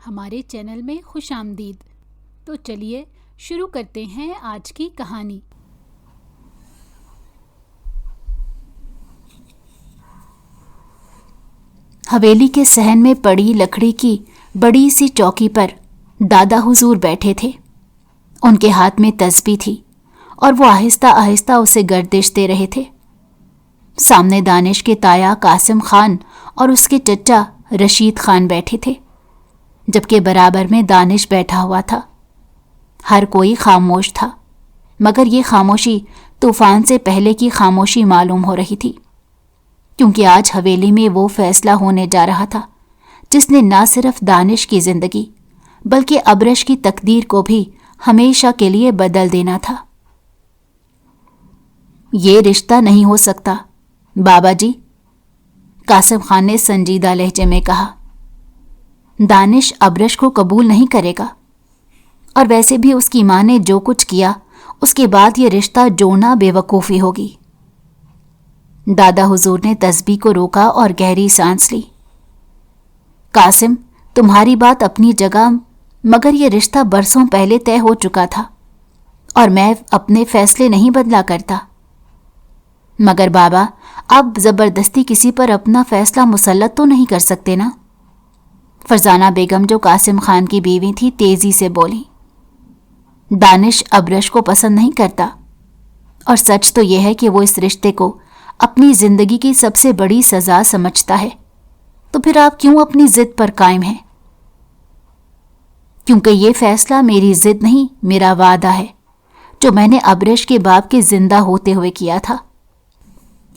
ہمارے چینل میں خوش آمدید۔ تو چلیے شروع کرتے ہیں آج کی کہانی۔ حویلی کے صحن میں پڑی لکڑی کی بڑی سی چوکی پر دادا حضور بیٹھے تھے۔ ان کے ہاتھ میں تسبیح تھی اور وہ آہستہ آہستہ اسے گردش دے رہے تھے۔ سامنے دانش کے تایا قاسم خان اور اس کے چچا رشید خان بیٹھے تھے، جبکہ برابر میں دانش بیٹھا ہوا تھا۔ ہر کوئی خاموش تھا، مگر یہ خاموشی طوفان سے پہلے کی خاموشی معلوم ہو رہی تھی، کیونکہ آج حویلی میں وہ فیصلہ ہونے جا رہا تھا جس نے نہ صرف دانش کی زندگی بلکہ ابرش کی تقدیر کو بھی ہمیشہ کے لیے بدل دینا تھا۔ یہ رشتہ نہیں ہو سکتا بابا جی، قاسم خان نے سنجیدہ لہجے میں کہا۔ دانش ابرش کو قبول نہیں کرے گا، اور ویسے بھی اس کی ماں نے جو کچھ کیا اس کے بعد یہ رشتہ جوڑنا بے وقوفی ہوگی۔ دادا حضور نے تسبیح کو روکا اور گہری سانس لی۔ قاسم، تمہاری بات اپنی جگہ، مگر یہ رشتہ برسوں پہلے طے ہو چکا تھا اور میں اپنے فیصلے نہیں بدلا کرتا۔ مگر بابا، اب زبردستی کسی پر اپنا فیصلہ مسلط تو نہیں کر سکتے نا؟ فرزانہ بیگم جو قاسم خان کی بیوی تھی تیزی سے بولی۔ دانش ابرش کو پسند نہیں کرتا، اور سچ تو یہ ہے کہ وہ اس رشتے کو اپنی زندگی کی سب سے بڑی سزا سمجھتا ہے۔ تو پھر آپ کیوں اپنی ضد پر قائم ہیں؟ کیونکہ یہ فیصلہ میری ضد نہیں، میرا وعدہ ہے جو میں نے ابرش کے باپ کے زندہ ہوتے ہوئے کیا تھا،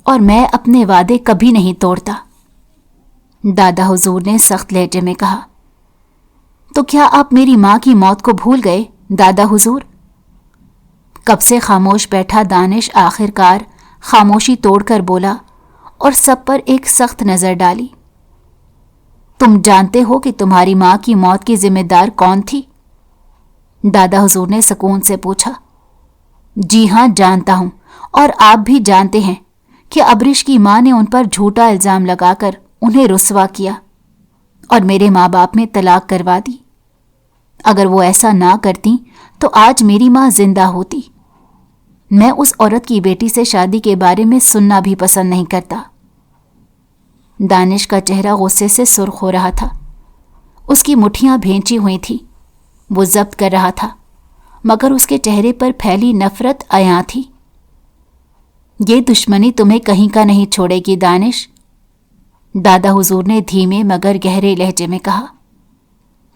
اور میں اپنے وعدے کبھی نہیں توڑتا، دادا حضور نے سخت لہجے میں کہا۔ تو کیا آپ میری ماں کی موت کو بھول گئے دادا حضور؟ کب سے خاموش بیٹھا دانش آخر کار خاموشی توڑ کر بولا اور سب پر ایک سخت نظر ڈالی۔ تم جانتے ہو کہ تمہاری ماں کی موت کی ذمہ دار کون تھی؟ دادا حضور نے سکون سے پوچھا۔ جی ہاں، جانتا ہوں، اور آپ بھی جانتے ہیں کہ ابرش کی ماں نے ان پر جھوٹا الزام لگا کر انہیں رسوا کیا اور میرے ماں باپ میں طلاق کروا دی۔ اگر وہ ایسا نہ کرتی تو آج میری ماں زندہ ہوتی۔ میں اس عورت کی بیٹی سے شادی کے بارے میں سننا بھی پسند نہیں کرتا۔ دانش کا چہرہ غصے سے سرخ ہو رہا تھا، اس کی مٹھیاں بھینچی ہوئی تھی، وہ ضبط کر رہا تھا، مگر اس کے چہرے پر پھیلی نفرت عیاں تھی۔ یہ دشمنی تمہیں کہیں کا نہیں چھوڑے گی دانش، دادا حضور نے دھیمے مگر گہرے لہجے میں کہا۔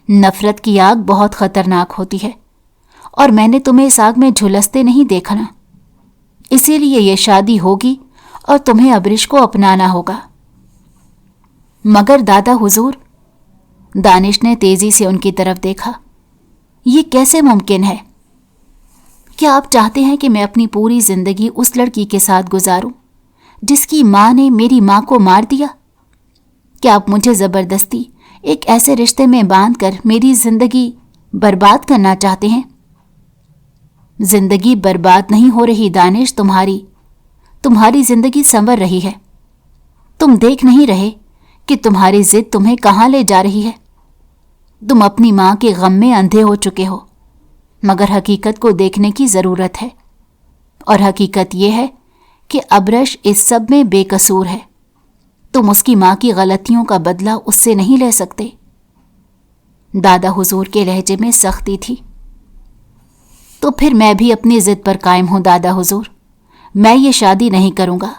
نفرت کی آگ بہت خطرناک ہوتی ہے، اور میں نے تمہیں اس آگ میں جھلستے نہیں دیکھنا، اسی لیے یہ شادی ہوگی اور تمہیں ابرش کو اپنانا ہوگا۔ مگر دادا حضور، دانش نے تیزی سے ان کی طرف دیکھا، یہ کیسے ممکن ہے؟ کیا آپ چاہتے ہیں کہ میں اپنی پوری زندگی اس لڑکی کے ساتھ گزاروں جس کی ماں نے میری ماں کو مار دیا؟ کیا آپ مجھے زبردستی ایک ایسے رشتے میں باندھ کر میری زندگی برباد کرنا چاہتے ہیں؟ زندگی برباد نہیں ہو رہی دانش، تمہاری زندگی سنور رہی ہے۔ تم دیکھ نہیں رہے کہ تمہاری ضد تمہیں کہاں لے جا رہی ہے؟ تم اپنی ماں کے غم میں اندھے ہو چکے ہو، مگر حقیقت کو دیکھنے کی ضرورت ہے، اور حقیقت یہ ہے کہ ابرش اس سب میں بے قصور ہے۔ تم اس کی ماں کی غلطیوں کا بدلہ اس سے نہیں لے سکتے۔ دادا حضور کے لہجے میں سختی تھی۔ تو پھر میں بھی اپنی ضد پر قائم ہوں دادا حضور، میں یہ شادی نہیں کروں گا،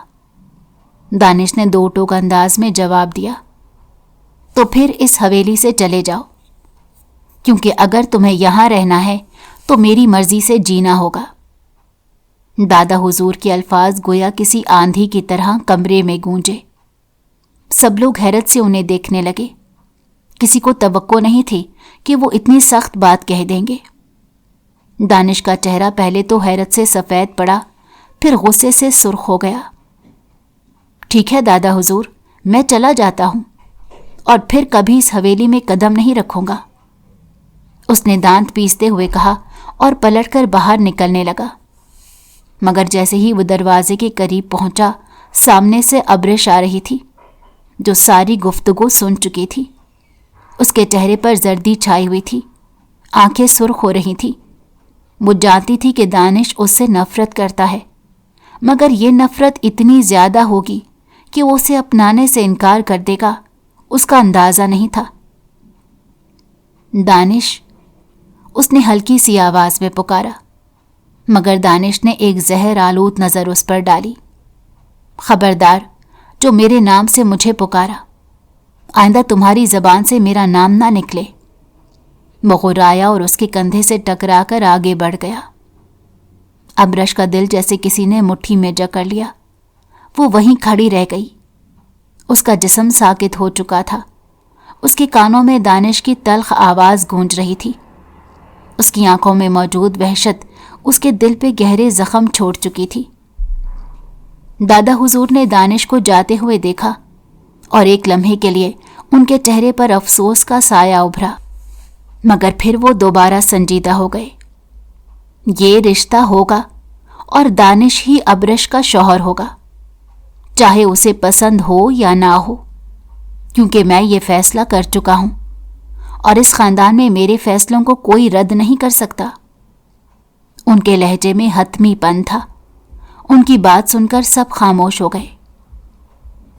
دانش نے دو ٹوک انداز میں جواب دیا۔ تو پھر اس حویلی سے چلے جاؤ، کیونکہ اگر تمہیں یہاں رہنا ہے تو میری مرضی سے جینا ہوگا۔ دادا حضور کے الفاظ گویا کسی آندھی کی طرح کمرے میں گونجے۔ سب لوگ حیرت سے انہیں دیکھنے لگے، کسی کو توقع نہیں تھی کہ وہ اتنی سخت بات کہہ دیں گے۔ دانش کا چہرہ پہلے تو حیرت سے سفید پڑا، پھر غصے سے سرخ ہو گیا۔ ٹھیک ہے دادا حضور، میں چلا جاتا ہوں، اور پھر کبھی اس حویلی میں قدم نہیں رکھوں گا، اس نے دانت پیستے ہوئے کہا اور پلٹ کر باہر نکلنے لگا۔ مگر جیسے ہی وہ دروازے کے قریب پہنچا، سامنے سے ابرش آ رہی تھی جو ساری گفتگو سن چکی تھی۔ اس کے چہرے پر زردی چھائی ہوئی تھی، آنکھیں سرخ ہو رہی تھیں۔ وہ جانتی تھی کہ دانش اس سے نفرت کرتا ہے، مگر یہ نفرت اتنی زیادہ ہوگی کہ وہ اسے اپنانے سے انکار کر دے گا، اس کا اندازہ نہیں تھا۔ دانش، اس نے ہلکی سی آواز میں پکارا، مگر دانش نے ایک زہر آلود نظر اس پر ڈالی۔ خبردار، جو میرے نام سے مجھے پکارا، آئندہ تمہاری زبان سے میرا نام نہ نکلے۔ وہ غرایا اور اس کے کندھے سے ٹکرا کر آگے بڑھ گیا۔ ابرش کا دل جیسے کسی نے مٹھی میں جکڑ لیا، وہ وہیں کھڑی رہ گئی۔ اس کا جسم ساکت ہو چکا تھا، اس کے کانوں میں دانش کی تلخ آواز گونج رہی تھی۔ اس کی آنکھوں میں موجود وحشت اس کے دل پہ گہرے زخم چھوڑ چکی تھی۔ دادا حضور نے دانش کو جاتے ہوئے دیکھا اور ایک لمحے کے لیے ان کے چہرے پر افسوس کا سایہ ابھرا، مگر پھر وہ دوبارہ سنجیدہ ہو گئے۔ یہ رشتہ ہوگا اور دانش ہی ابرش کا شوہر ہوگا، چاہے اسے پسند ہو یا نہ ہو، کیونکہ میں یہ فیصلہ کر چکا ہوں اور اس خاندان میں میرے فیصلوں کو کوئی رد نہیں کر سکتا۔ ان کے لہجے میں حتمی پن تھا۔ ان کی بات سن کر سب خاموش ہو گئے۔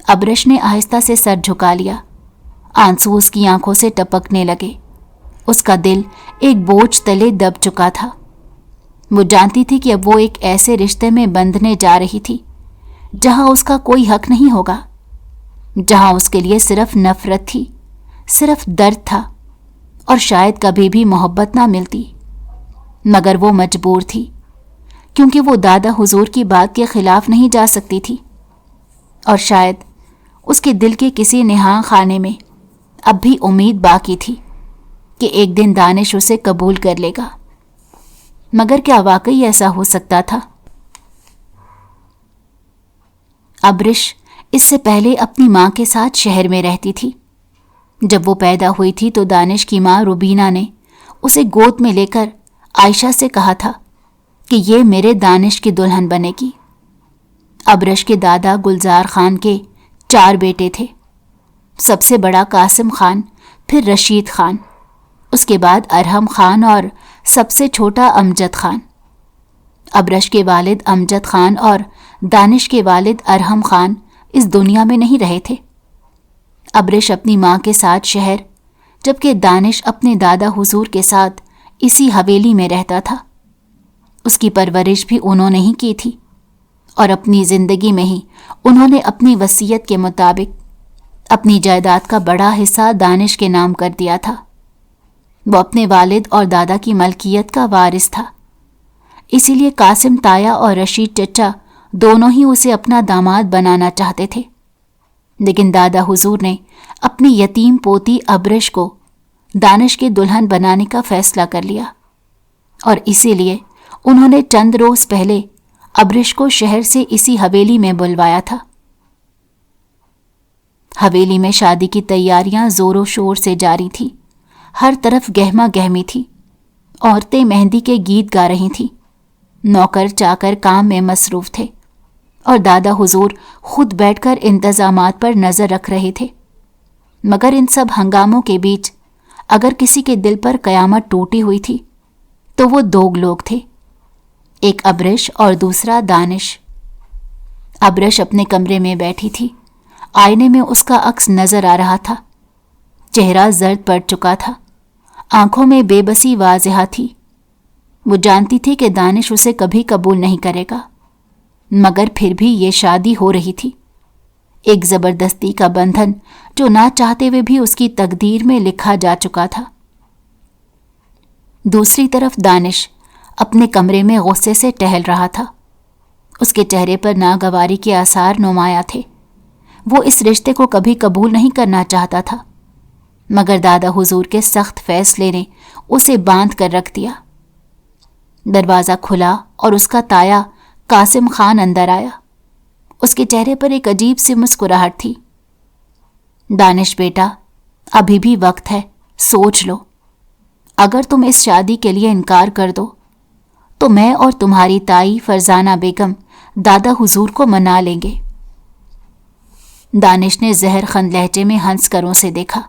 ابرش نے آہستہ سے سر جھکا لیا، آنسو اس کی آنکھوں سے ٹپکنے لگے۔ اس کا دل ایک بوجھ تلے دب چکا تھا۔ وہ جانتی تھی کہ اب وہ ایک ایسے رشتے میں بندھنے جا رہی تھی جہاں اس کا کوئی حق نہیں ہوگا، جہاں اس کے لیے صرف نفرت تھی، صرف درد تھا، اور شاید کبھی بھی محبت نہ ملتی۔ مگر وہ مجبور تھی، کیونکہ وہ دادا حضور کی بات کے خلاف نہیں جا سکتی تھی، اور شاید اس کے دل کے کسی نہاں خانے میں اب بھی امید باقی تھی کہ ایک دن دانش اسے قبول کر لے گا۔ مگر کیا واقعی ایسا ہو سکتا تھا؟ ابرش اس سے پہلے اپنی ماں کے ساتھ شہر میں رہتی تھی۔ جب وہ پیدا ہوئی تھی تو دانش کی ماں روبینہ نے اسے گود میں لے کر عائشہ سے کہا تھا کہ یہ میرے دانش کی دلہن بنے گی۔ ابرش کے دادا گلزار خان کے 4 بیٹے تھے، سب سے بڑا قاسم خان، پھر رشید خان، اس کے بعد ارحم خان اور سب سے چھوٹا امجد خان۔ ابرش کے والد امجد خان اور دانش کے والد ارحم خان اس دنیا میں نہیں رہے تھے۔ ابرش اپنی ماں کے ساتھ شہر، جبکہ دانش اپنے دادا حضور کے ساتھ اسی حویلی میں رہتا تھا۔ اس کی پرورش بھی انہوں نے ہی کی تھی، اور اپنی زندگی میں ہی انہوں نے اپنی وصیت کے مطابق اپنی جائیداد کا بڑا حصہ دانش کے نام کر دیا تھا۔ وہ اپنے والد اور دادا کی ملکیت کا وارث تھا، اسی لیے قاسم تایا اور رشید چچا دونوں ہی اسے اپنا داماد بنانا چاہتے تھے۔ لیکن دادا حضور نے اپنی یتیم پوتی ابرش کو دانش کی دلہن بنانے کا فیصلہ کر لیا، اور اسی لیے انہوں نے چند روز پہلے ابرش کو شہر سے اسی حویلی میں بلوایا تھا۔ حویلی میں شادی کی تیاریاں زور و شور سے جاری تھی، ہر طرف گہما گہمی تھی، عورتیں مہندی کے گیت گا رہی تھیں، نوکر چاکر کام میں مصروف تھے، اور دادا حضور خود بیٹھ کر انتظامات پر نظر رکھ رہے تھے۔ مگر ان سب ہنگاموں کے بیچ اگر کسی کے دل پر قیامت ٹوٹی ہوئی تھی تو وہ 2 لوگ تھے، ایک ابرش اور دوسرا دانش۔ ابرش اپنے کمرے میں بیٹھی تھی، آئینے میں اس کا عکس نظر آ رہا تھا۔ چہرہ زرد پڑ چکا تھا، آنکھوں میں بے بسی واضح تھی۔ وہ جانتی تھی کہ دانش اسے کبھی قبول نہیں کرے گا، مگر پھر بھی یہ شادی ہو رہی تھی، ایک زبردستی کا بندھن جو نہ چاہتے ہوئے بھی اس کی تقدیر میں لکھا جا چکا تھا۔ دوسری طرف دانش اپنے کمرے میں غصے سے ٹہل رہا تھا، اس کے چہرے پر ناگواری کے آثار نمایاں تھے۔ وہ اس رشتے کو کبھی قبول نہیں کرنا چاہتا تھا، مگر دادا حضور کے سخت فیصلے نے اسے باندھ کر رکھ دیا۔ دروازہ کھلا اور اس کا تایا قاسم خان اندر آیا۔ اس کے چہرے پر ایک عجیب سی مسکراہٹ تھی۔ دانش بیٹا، ابھی بھی وقت ہے، سوچ لو۔ اگر تم اس شادی کے لیے انکار کر دو تو میں اور تمہاری تائی فرزانہ بیگم دادا حضور کو منا لیں گے۔ دانش نے زہر خند لہجے میں ہنس کر اسے دیکھا۔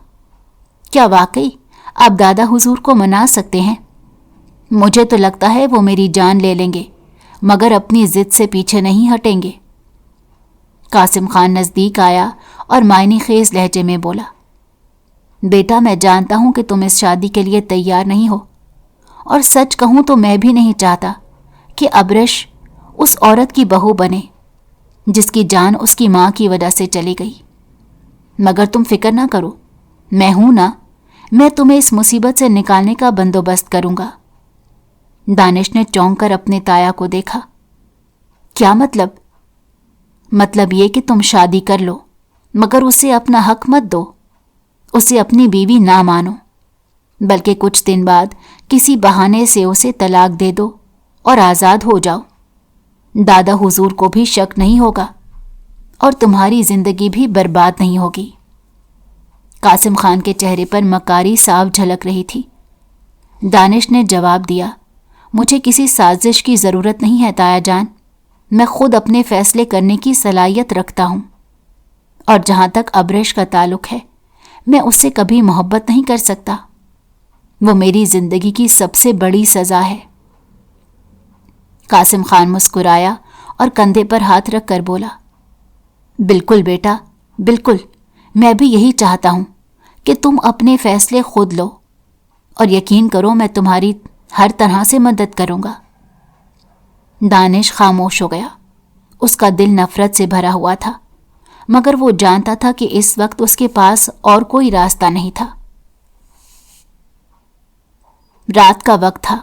کیا واقعی آپ دادا حضور کو منا سکتے ہیں؟ مجھے تو لگتا ہے وہ میری جان لے لیں گے، مگر اپنی ضد سے پیچھے نہیں ہٹیں گے۔ قاسم خان نزدیک آیا اور معنی خیز لہجے میں بولا، بیٹا میں جانتا ہوں کہ تم اس شادی کے لیے تیار نہیں ہو، اور سچ کہوں تو میں بھی نہیں چاہتا کہ ابرش اس عورت کی بہو بنے جس کی جان اس کی ماں کی وجہ سے چلی گئی۔ مگر تم فکر نہ کرو، میں ہوں نا، میں تمہیں اس مصیبت سے نکالنے کا بندوبست کروں گا۔ دانش نے چونک کر اپنے تایا کو دیکھا۔ کیا مطلب؟ مطلب یہ کہ تم شادی کر لو، مگر اسے اپنا حق مت دو، اسے اپنی بیوی نہ مانو، بلکہ کچھ دن بعد کسی بہانے سے اسے طلاق دے دو اور آزاد ہو جاؤ۔ دادا حضور کو بھی شک نہیں ہوگا اور تمہاری زندگی بھی برباد نہیں ہوگی۔ قاسم خان کے چہرے پر مکاری صاف جھلک رہی تھی۔ دانش نے جواب دیا، مجھے کسی سازش کی ضرورت نہیں ہے تایا جان، میں خود اپنے فیصلے کرنے کی صلاحیت رکھتا ہوں، اور جہاں تک ابرش کا تعلق ہے میں اس سے کبھی محبت نہیں کر سکتا۔ وہ میری زندگی کی سب سے بڑی سزا ہے۔ قاسم خان مسکرایا اور کندھے پر ہاتھ رکھ کر بولا، بالکل بیٹا، بالکل، میں بھی یہی چاہتا ہوں کہ تم اپنے فیصلے خود لو، اور یقین کرو میں تمہاری ہر طرح سے مدد کروں گا۔ دانش خاموش ہو گیا۔ اس کا دل نفرت سے بھرا ہوا تھا، مگر وہ جانتا تھا کہ اس وقت اس کے پاس اور کوئی راستہ نہیں تھا۔ رات کا وقت تھا،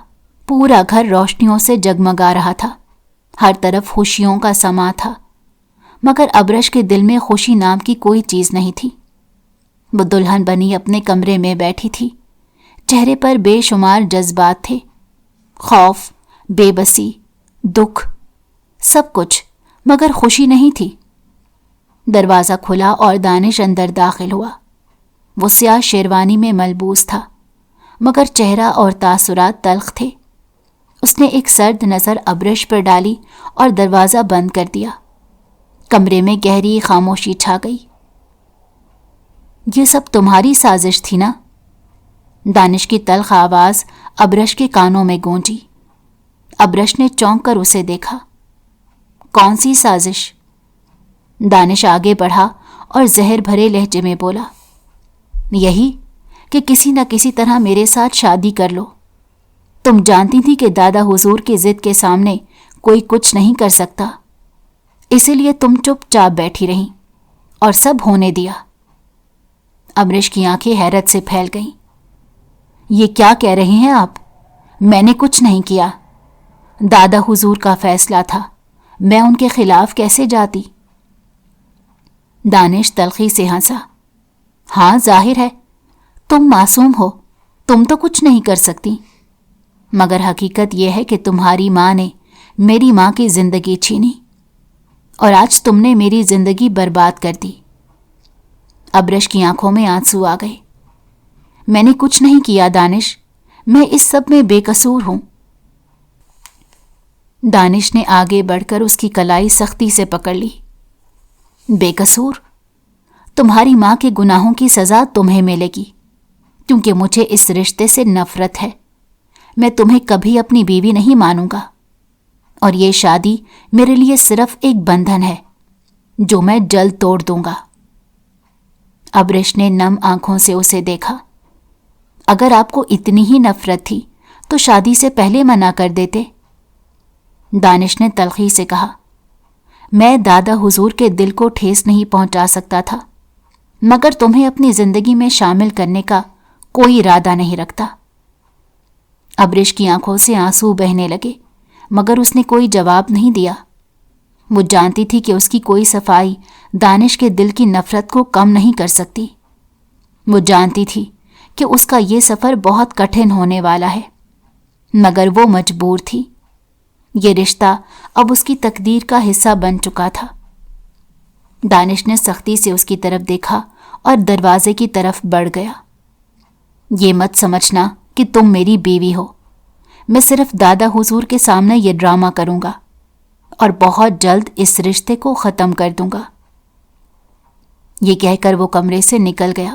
پورا گھر روشنیوں سے جگمگا رہا تھا، ہر طرف خوشیوں کا سما تھا، مگر ابرش کے دل میں خوشی نام کی کوئی چیز نہیں تھی۔ وہ دلہن بنی اپنے کمرے میں بیٹھی تھی، چہرے پر بے شمار جذبات تھے، خوف، بے بسی، دکھ، سب کچھ، مگر خوشی نہیں تھی۔ دروازہ کھلا اور دانش اندر داخل ہوا۔ وہ سیاہ شیروانی میں ملبوس تھا، مگر چہرہ اور تاثرات تلخ تھے۔ اس نے ایک سرد نظر ابرش پر ڈالی اور دروازہ بند کر دیا۔ کمرے میں گہری خاموشی چھا گئی۔ یہ سب تمہاری سازش تھی نا؟ دانش کی تلخ آواز ابرش کے کانوں میں گونجی۔ ابرش نے چونک کر اسے دیکھا۔ کون سی سازش؟ دانش آگے بڑھا اور زہر بھرے لہجے میں بولا، یہی کہ کسی نہ کسی طرح میرے ساتھ شادی کر لو۔ تم جانتی تھی کہ دادا حضور کی ضد کے سامنے کوئی کچھ نہیں کر سکتا، اسی لیے تم چپ چاپ بیٹھی رہیں اور سب ہونے دیا۔ ابرش کی آنکھیں حیرت سے پھیل گئیں۔ یہ کیا کہہ رہے ہیں آپ؟ میں نے کچھ نہیں کیا، دادا حضور کا فیصلہ تھا، میں ان کے خلاف کیسے جاتی؟ دانش تلخی سے ہنسا۔ ہاں ظاہر ہے، تم معصوم ہو، تم تو کچھ نہیں کر سکتی، مگر حقیقت یہ ہے کہ تمہاری ماں نے میری ماں کی زندگی چھینی، اور آج تم نے میری زندگی برباد کر دی۔ ابرش کی آنکھوں میں آنسو آ گئے۔ میں نے کچھ نہیں کیا دانش، میں اس سب میں بے قصور ہوں۔ دانش نے آگے بڑھ کر اس کی کلائی سختی سے پکڑ لی۔ بے قصور؟ تمہاری ماں کے گناہوں کی سزا تمہیں ملے گی، کیونکہ مجھے اس رشتے سے نفرت ہے۔ میں تمہیں کبھی اپنی بیوی نہیں مانوں گا، اور یہ شادی میرے لیے صرف ایک بندھن ہے جو میں جلد توڑ دوں گا۔ ابرش نے نم آنکھوں سے اسے دیکھا۔ اگر آپ کو اتنی ہی نفرت تھی تو شادی سے پہلے منع کر دیتے۔ دانش نے تلخی سے کہا، میں دادا حضور کے دل کو ٹھیس نہیں پہنچا سکتا تھا، مگر تمہیں اپنی زندگی میں شامل کرنے کا کوئی ارادہ نہیں رکھتا۔ ابرش کی آنکھوں سے آنسو بہنے لگے، مگر اس نے کوئی جواب نہیں دیا۔ وہ جانتی تھی کہ اس کی کوئی صفائی دانش کے دل کی نفرت کو کم نہیں کر سکتی۔ وہ جانتی تھی کہ اس کا یہ سفر بہت کٹھن ہونے والا ہے، مگر وہ مجبور تھی۔ یہ رشتہ اب اس کی تقدیر کا حصہ بن چکا تھا۔ دانش نے سختی سے اس کی طرف دیکھا اور دروازے کی طرف بڑھ گیا۔ یہ مت سمجھنا کہ تم میری بیوی ہو، میں صرف دادا حضور کے سامنے یہ ڈرامہ کروں گا اور بہت جلد اس رشتے کو ختم کر دوں گا۔ یہ کہہ کر وہ کمرے سے نکل گیا۔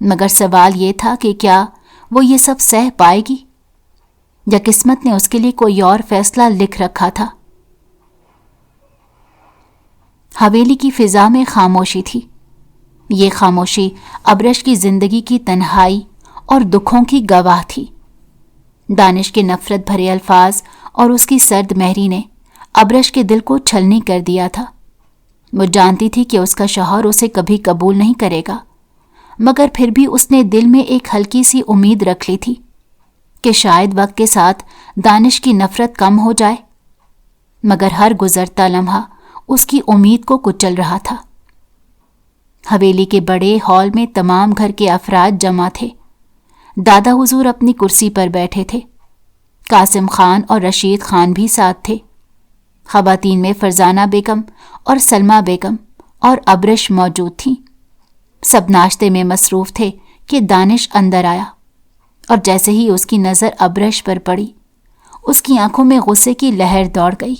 مگر سوال یہ تھا کہ کیا وہ یہ سب سہ پائے گی یا قسمت نے اس کے لیے کوئی اور فیصلہ لکھ رکھا تھا۔ حویلی کی فضا میں خاموشی تھی۔ یہ خاموشی ابرش کی زندگی کی تنہائی اور دکھوں کی گواہ تھی۔ دانش کے نفرت بھرے الفاظ اور اس کی سرد مہری نے ابرش کے دل کو چھلنی کر دیا تھا۔ وہ جانتی تھی کہ اس کا شوہر اسے کبھی قبول نہیں کرے گا، مگر پھر بھی اس نے دل میں ایک ہلکی سی امید رکھ لی تھی کہ شاید وقت کے ساتھ دانش کی نفرت کم ہو جائے، مگر ہر گزرتا لمحہ اس کی امید کو کچل رہا تھا۔ حویلی کے بڑے ہال میں تمام گھر کے افراد جمع تھے۔ دادا حضور اپنی کرسی پر بیٹھے تھے۔ قاسم خان اور رشید خان بھی ساتھ تھے۔ خواتین میں فرزانہ بیگم اور سلمہ بیگم اور ابرش موجود تھیں۔ سب ناشتے میں مصروف تھے کہ دانش اندر آیا، اور جیسے ہی اس کی نظر ابرش پر پڑی، اس کی آنکھوں میں غصے کی لہر دوڑ گئی۔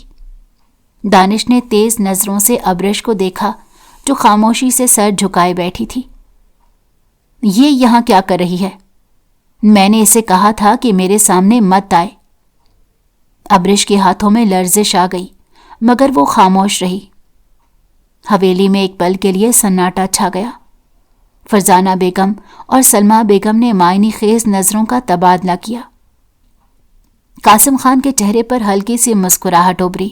دانش نے تیز نظروں سے ابرش کو دیکھا جو خاموشی سے سر جھکائے بیٹھی تھی۔ یہ یہاں کیا کر رہی ہے؟ میں نے اسے کہا تھا کہ میرے سامنے مت آئے۔ ابرش کے ہاتھوں میں لرزش آ گئی، مگر وہ خاموش رہی۔ حویلی میں ایک پل کے لیے سناٹا چھا گیا۔ فرزانہ بیگم اور سلمہ بیگم نے معنی خیز نظروں کا تبادلہ کیا۔ قاسم خان کے چہرے پر ہلکی سی مسکراہٹ ابھری،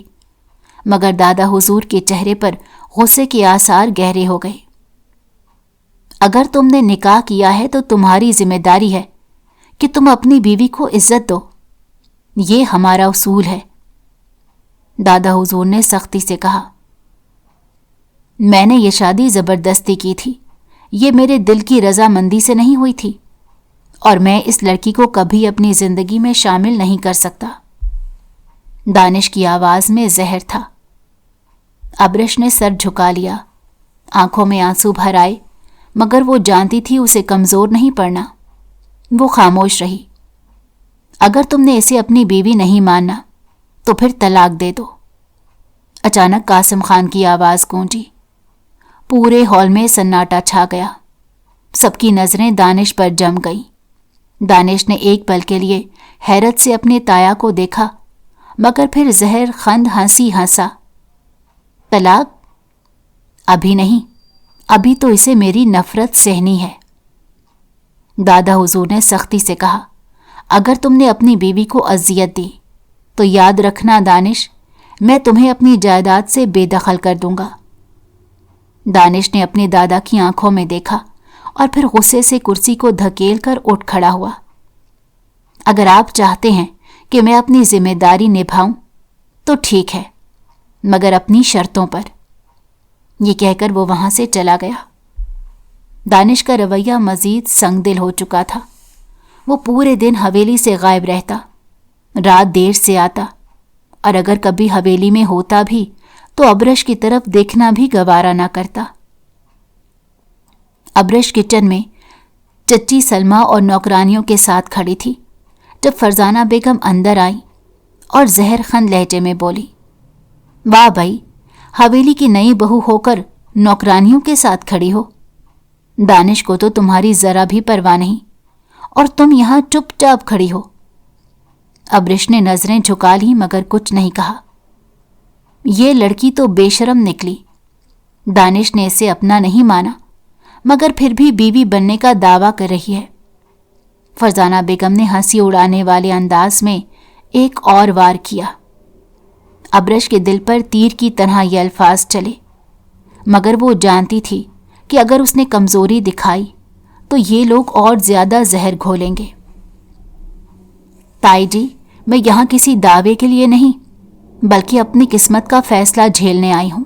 مگر دادا حضور کے چہرے پر غصے کے آثار گہرے ہو گئے۔ اگر تم نے نکاح کیا ہے تو تمہاری ذمہ داری ہے کہ تم اپنی بیوی کو عزت دو، یہ ہمارا اصول ہے، دادا حضور نے سختی سے کہا۔ میں نے یہ شادی زبردستی کی تھی، یہ میرے دل کی رضامندی سے نہیں ہوئی تھی، اور میں اس لڑکی کو کبھی اپنی زندگی میں شامل نہیں کر سکتا۔ دانش کی آواز میں زہر تھا۔ ابرش نے سر جھکا لیا، آنکھوں میں آنسو بھر آئے، مگر وہ جانتی تھی اسے کمزور نہیں پڑنا۔ وہ خاموش رہی۔ اگر تم نے اسے اپنی بیوی نہیں ماننا تو پھر طلاق دے دو۔ اچانک قاسم خان کی آواز گونجی۔ پورے ہال میں سناٹا چھا گیا۔ سب کی نظریں دانش پر جم گئیں۔ دانش نے ایک پل کے لیے حیرت سے اپنے تایا کو دیکھا، مگر پھر زہر خند ہنسی ہنسا۔ طلاق؟ ابھی نہیں، ابھی تو اسے میری نفرت سہنی ہے۔ دادا حضور نے سختی سے کہا، اگر تم نے اپنی بیوی کو اذیت دی تو یاد رکھنا دانش، میں تمہیں اپنی جائیداد سے بے دخل کر دوں گا۔ دانش نے اپنے دادا کی آنکھوں میں دیکھا اور پھر غصے سے کرسی کو دھکیل کر اٹھ کھڑا ہوا۔ اگر آپ چاہتے ہیں کہ میں اپنی ذمہ داری نبھاؤں تو ٹھیک ہے، مگر اپنی شرطوں پر۔ یہ کہہ کر وہ وہاں سے چلا گیا۔ دانش کا رویہ مزید سنگ دل ہو چکا تھا۔ وہ پورے دن حویلی سے غائب رہتا، رات دیر سے آتا، اور اگر کبھی حویلی میں ہوتا بھی تو ابرش کی طرف دیکھنا بھی گوارا نہ کرتا۔ ابرش کچن میں چچی سلمہ اور نوکرانیوں کے ساتھ کھڑی تھی جب فرزانہ بیگم اندر آئی اور زہر خند لہجے میں بولی، واہ بھائی، حویلی کی نئی بہو ہو کر نوکرانیوں کے ساتھ کھڑی ہو۔ دانش کو تو تمہاری ذرا بھی پرواہ نہیں، اور تم یہاں چپ چاپ کھڑی ہو۔ ابرش نے نظریں جھکا لی مگر کچھ نہیں کہا۔ یہ لڑکی تو بے شرم نکلی۔ دانش نے اسے اپنا نہیں مانا، مگر پھر بھی بیوی بننے کا دعویٰ کر رہی ہے۔ فرزانہ بیگم نے ہنسی اڑانے والے انداز میں ایک اور وار کیا۔ ابرش کے دل پر تیر کی طرح یہ الفاظ چلے، مگر وہ جانتی تھی کہ اگر اس نے کمزوری دکھائی تو یہ لوگ اور زیادہ زہر گھولیں گے۔ تائی جی، میں یہاں کسی دعوے کے لیے نہیں بلکہ اپنی قسمت کا فیصلہ جھیلنے آئی ہوں،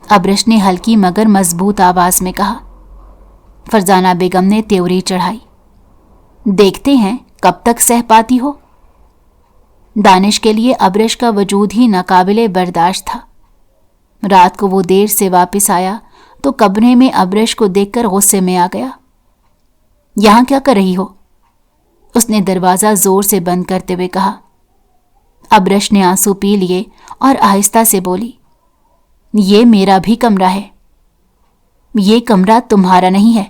ابرش نے ہلکی مگر مضبوط آواز میں کہا۔ فرزانہ بیگم نے تیوری چڑھائی، دیکھتے ہیں کب تک سہ پاتی ہو۔ دانش کے لیے ابرش کا وجود ہی ناقابل برداشت تھا۔ رات کو وہ دیر سے واپس آیا تو کمرے میں ابرش کو دیکھ کر غصے میں آ گیا۔ یہاں کیا کر رہی ہو؟ اس نے دروازہ زور سے بند کرتے ہوئے کہا۔ ابرش نے آنسو پی لیے اور آہستہ سے بولی، یہ میرا بھی کمرہ ہے۔ یہ کمرہ تمہارا نہیں ہے،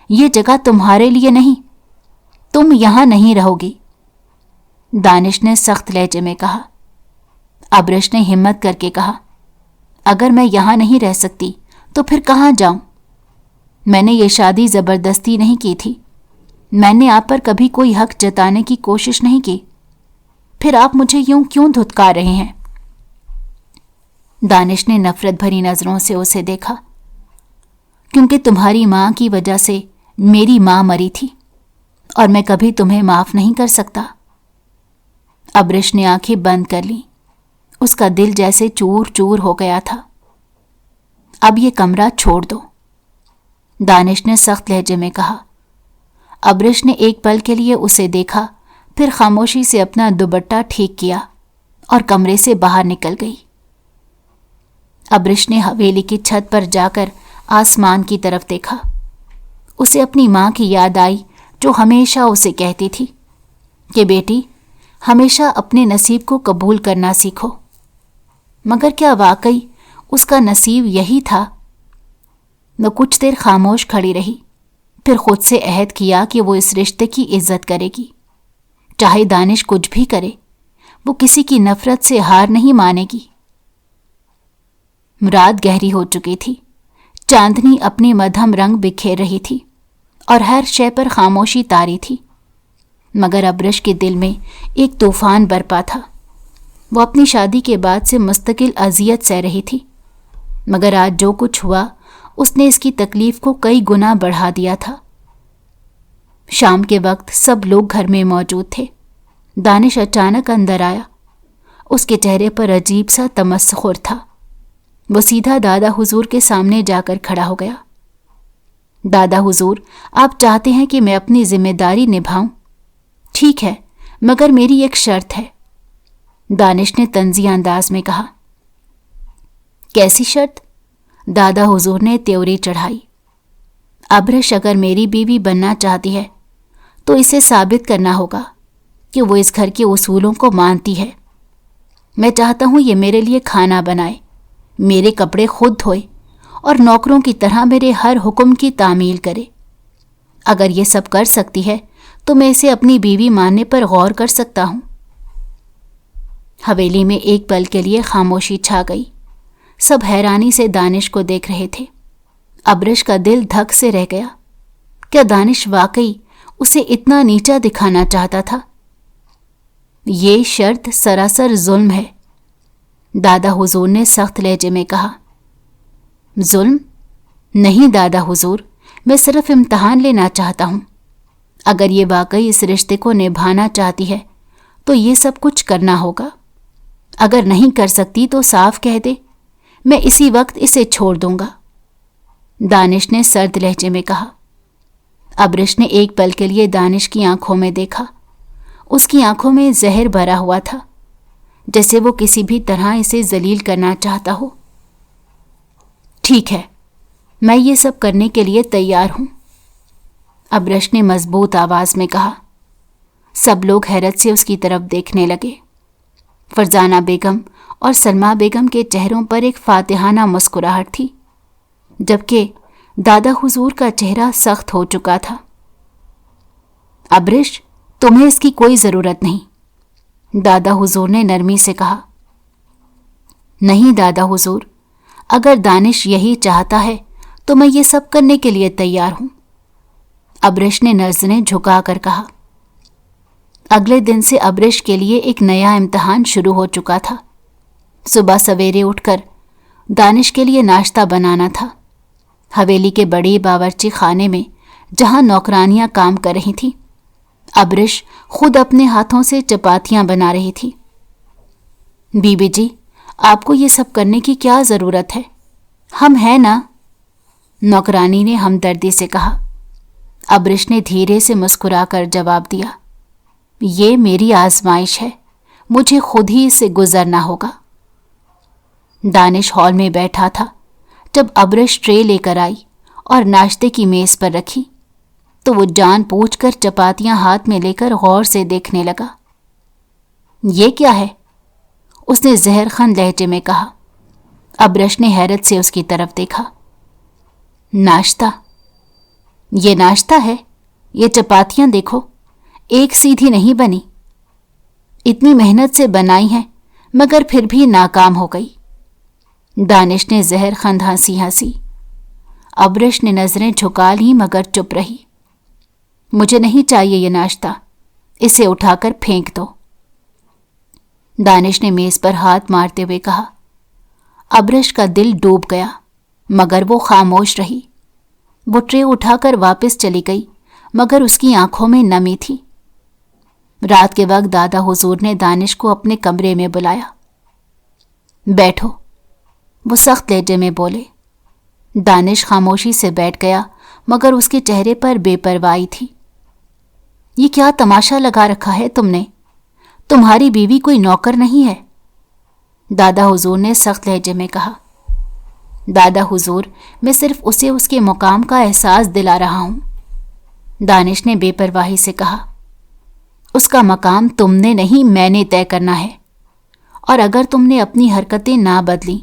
یہ جگہ تمہارے لیے نہیں، تم یہاں نہیں رہو گی، دانش نے سخت لہجے میں کہا۔ ابرش نے ہمت کر کے کہا، اگر میں یہاں نہیں رہ سکتی تو پھر کہاں جاؤں؟ میں نے یہ شادی زبردستی نہیں کی تھی، میں نے آپ پر کبھی کوئی حق جتانے کی کوشش نہیں کی، پھر آپ مجھے یوں کیوں دھتکار رہے ہیں؟ دانش نے نفرت بھری نظروں سے اسے دیکھا۔ کیونکہ تمہاری ماں کی وجہ سے میری ماں مری تھی اور میں کبھی تمہیں معاف نہیں کر سکتا۔ ابرش نے آنکھیں بند کر لیں، اس کا دل جیسے چور چور ہو گیا تھا۔ اب یہ کمرہ چھوڑ دو، دانش نے سخت لہجے میں کہا۔ ابرش نے ایک پل کے لیے اسے دیکھا، پھر خاموشی سے اپنا دوپٹہ ٹھیک کیا اور کمرے سے باہر نکل گئی۔ ابرش نے حویلی کی چھت پر جا کر آسمان کی طرف دیکھا۔ اسے اپنی ماں کی یاد آئی جو ہمیشہ اسے کہتی تھی کہ بیٹی، ہمیشہ اپنے نصیب کو قبول کرنا سیکھو۔ مگر کیا واقعی اس کا نصیب یہی تھا؟ وہ کچھ دیر خاموش کھڑی رہی، پھر خود سے عہد کیا کہ وہ اس رشتے کی عزت کرے گی، چاہے دانش کچھ بھی کرے، وہ کسی کی نفرت سے ہار نہیں مانے گی۔ رات گہری ہو چکی تھی، چاندنی اپنی مدھم رنگ بکھیر رہی تھی اور ہر شے پر خاموشی طاری تھی، مگر ابرش کے دل میں ایک طوفان برپا تھا۔ وہ اپنی شادی کے بعد سے مستقل اذیت سہ رہی تھی، مگر آج جو کچھ ہوا اس نے اس کی تکلیف کو کئی گنا بڑھا دیا تھا۔ شام کے وقت سب لوگ گھر میں موجود تھے۔ دانش اچانک اندر آیا، اس کے چہرے پر عجیب سا تمسخر تھا۔ وہ سیدھا دادا حضور کے سامنے جا کر کھڑا ہو گیا۔ دادا حضور، آپ چاہتے ہیں کہ میں اپنی ذمہ داری نبھاؤں؟ ٹھیک ہے، مگر میری ایک شرط ہے، دانش نے طنزیہ انداز میں کہا۔ کیسی شرط؟ دادا حضور نے تیوری چڑھائی۔ ابرش اگر میری بیوی بننا چاہتی ہے تو اسے ثابت کرنا ہوگا کہ وہ اس گھر کے اصولوں کو مانتی ہے۔ میں چاہتا ہوں یہ میرے لیے کھانا بنائے، میرے کپڑے خود دھوئے اور نوکروں کی طرح میرے ہر حکم کی تعمیل کرے۔ اگر یہ سب کر سکتی ہے تو میں اسے اپنی بیوی ماننے پر غور کر سکتا ہوں۔ حویلی میں ایک پل کے لیے خاموشی چھا گئی۔ سب حیرانی سے دانش کو دیکھ رہے تھے۔ ابرش کا دل دھک سے رہ گیا۔ کیا دانش واقعی اسے اتنا نیچا دکھانا چاہتا تھا؟ یہ شرط سراسر ظلم ہے، دادا حضور نے سخت لہجے میں کہا۔ ظلم؟ نہیں دادا حضور، میں صرف امتحان لینا چاہتا ہوں۔ اگر یہ واقعی اس رشتے کو نبھانا چاہتی ہے تو یہ سب کچھ کرنا ہوگا۔ اگر نہیں کر سکتی تو صاف کہہ دے، میں اسی وقت اسے چھوڑ دوں گا، دانش نے سرد لہجے میں کہا۔ ابرش نے ایک پل کے لیے دانش کی آنکھوں میں دیکھا۔ اس کی آنکھوں میں زہر بھرا ہوا تھا، جیسے وہ کسی بھی طرح اسے ذلیل کرنا چاہتا ہو۔ ٹھیک ہے، میں یہ سب کرنے کے لیے تیار ہوں، ابرش نے مضبوط آواز میں کہا۔ سب لوگ حیرت سے اس کی طرف دیکھنے لگے۔ فرزانہ بیگم اور سلمہ بیگم کے چہروں پر ایک فاتحانہ مسکراہٹ تھی، جبکہ دادا حضور کا چہرہ سخت ہو چکا تھا۔ ابرش، تمہیں اس کی کوئی ضرورت نہیں، دادا حضور نے نرمی سے کہا۔ نہیں دادا حضور، اگر دانش یہی چاہتا ہے تو میں یہ سب کرنے کے لیے تیار ہوں، ابرش نے نظریں جھکا کر کہا۔ اگلے دن سے ابرش کے لیے ایک نیا امتحان شروع ہو چکا تھا۔ صبح سویرے اٹھ کر دانش کے لیے ناشتہ بنانا تھا۔ حویلی کے بڑے باورچی خانے میں جہاں نوکرانیاں کام کر رہی تھیں، ابرش خود اپنے ہاتھوں سے چپاتیاں بنا رہی تھی۔ بی بی جی، آپ کو یہ سب کرنے کی کیا ضرورت ہے؟ ہم ہیں نا، نوکرانی نے ہمدردی سے کہا۔ ابرش نے دھیرے سے مسکرا کر جواب دیا، یہ میری آزمائش ہے، مجھے خود ہی اس سے گزرنا ہوگا۔ دانش ہال میں بیٹھا تھا۔ جب ابرش ٹرے لے کر آئی اور ناشتے کی میز پر رکھی تو وہ جان پوچھ کر چپاتیاں ہاتھ میں لے کر غور سے دیکھنے لگا۔ یہ کیا ہے؟ اس نے زہر خند لہجے میں کہا۔ ابرش نے حیرت سے اس کی طرف دیکھا۔ ناشتہ، یہ ناشتہ ہے؟ یہ چپاتیاں دیکھو، ایک سیدھی نہیں بنی، اتنی محنت سے بنائی ہیں مگر پھر بھی ناکام ہو گئی۔ دانش نے زہر خند ہنسی ہنسی۔ ابرش نے نظریں جھکا لی مگر چپ رہی۔ مجھے نہیں چاہیے یہ ناشتہ، اسے اٹھا کر پھینک دو۔ دانش نے میز پر ہاتھ مارتے ہوئے کہا۔ ابرش کا دل ڈوب گیا مگر وہ خاموش رہی۔ وہ ٹرے اٹھا کر واپس چلی گئی مگر اس کی آنکھوں میں نمی تھی۔ رات کے وقت دادا حضور نے دانش کو اپنے کمرے میں بلایا۔ بیٹھو، وہ سخت لہجے میں بولے۔ دانش خاموشی سے بیٹھ گیا مگر اس کے چہرے پر بے پرواہی تھی۔ یہ کیا تماشا لگا رکھا ہے تم نے؟ تمہاری بیوی کوئی نوکر نہیں ہے، دادا حضور نے سخت لہجے میں کہا۔ دادا حضور، میں صرف اسے اس کے مقام کا احساس دلا رہا ہوں، دانش نے بے پرواہی سے کہا۔ اس کا مقام تم نے نہیں میں نے طے کرنا ہے، اور اگر تم نے اپنی حرکتیں نہ بدلی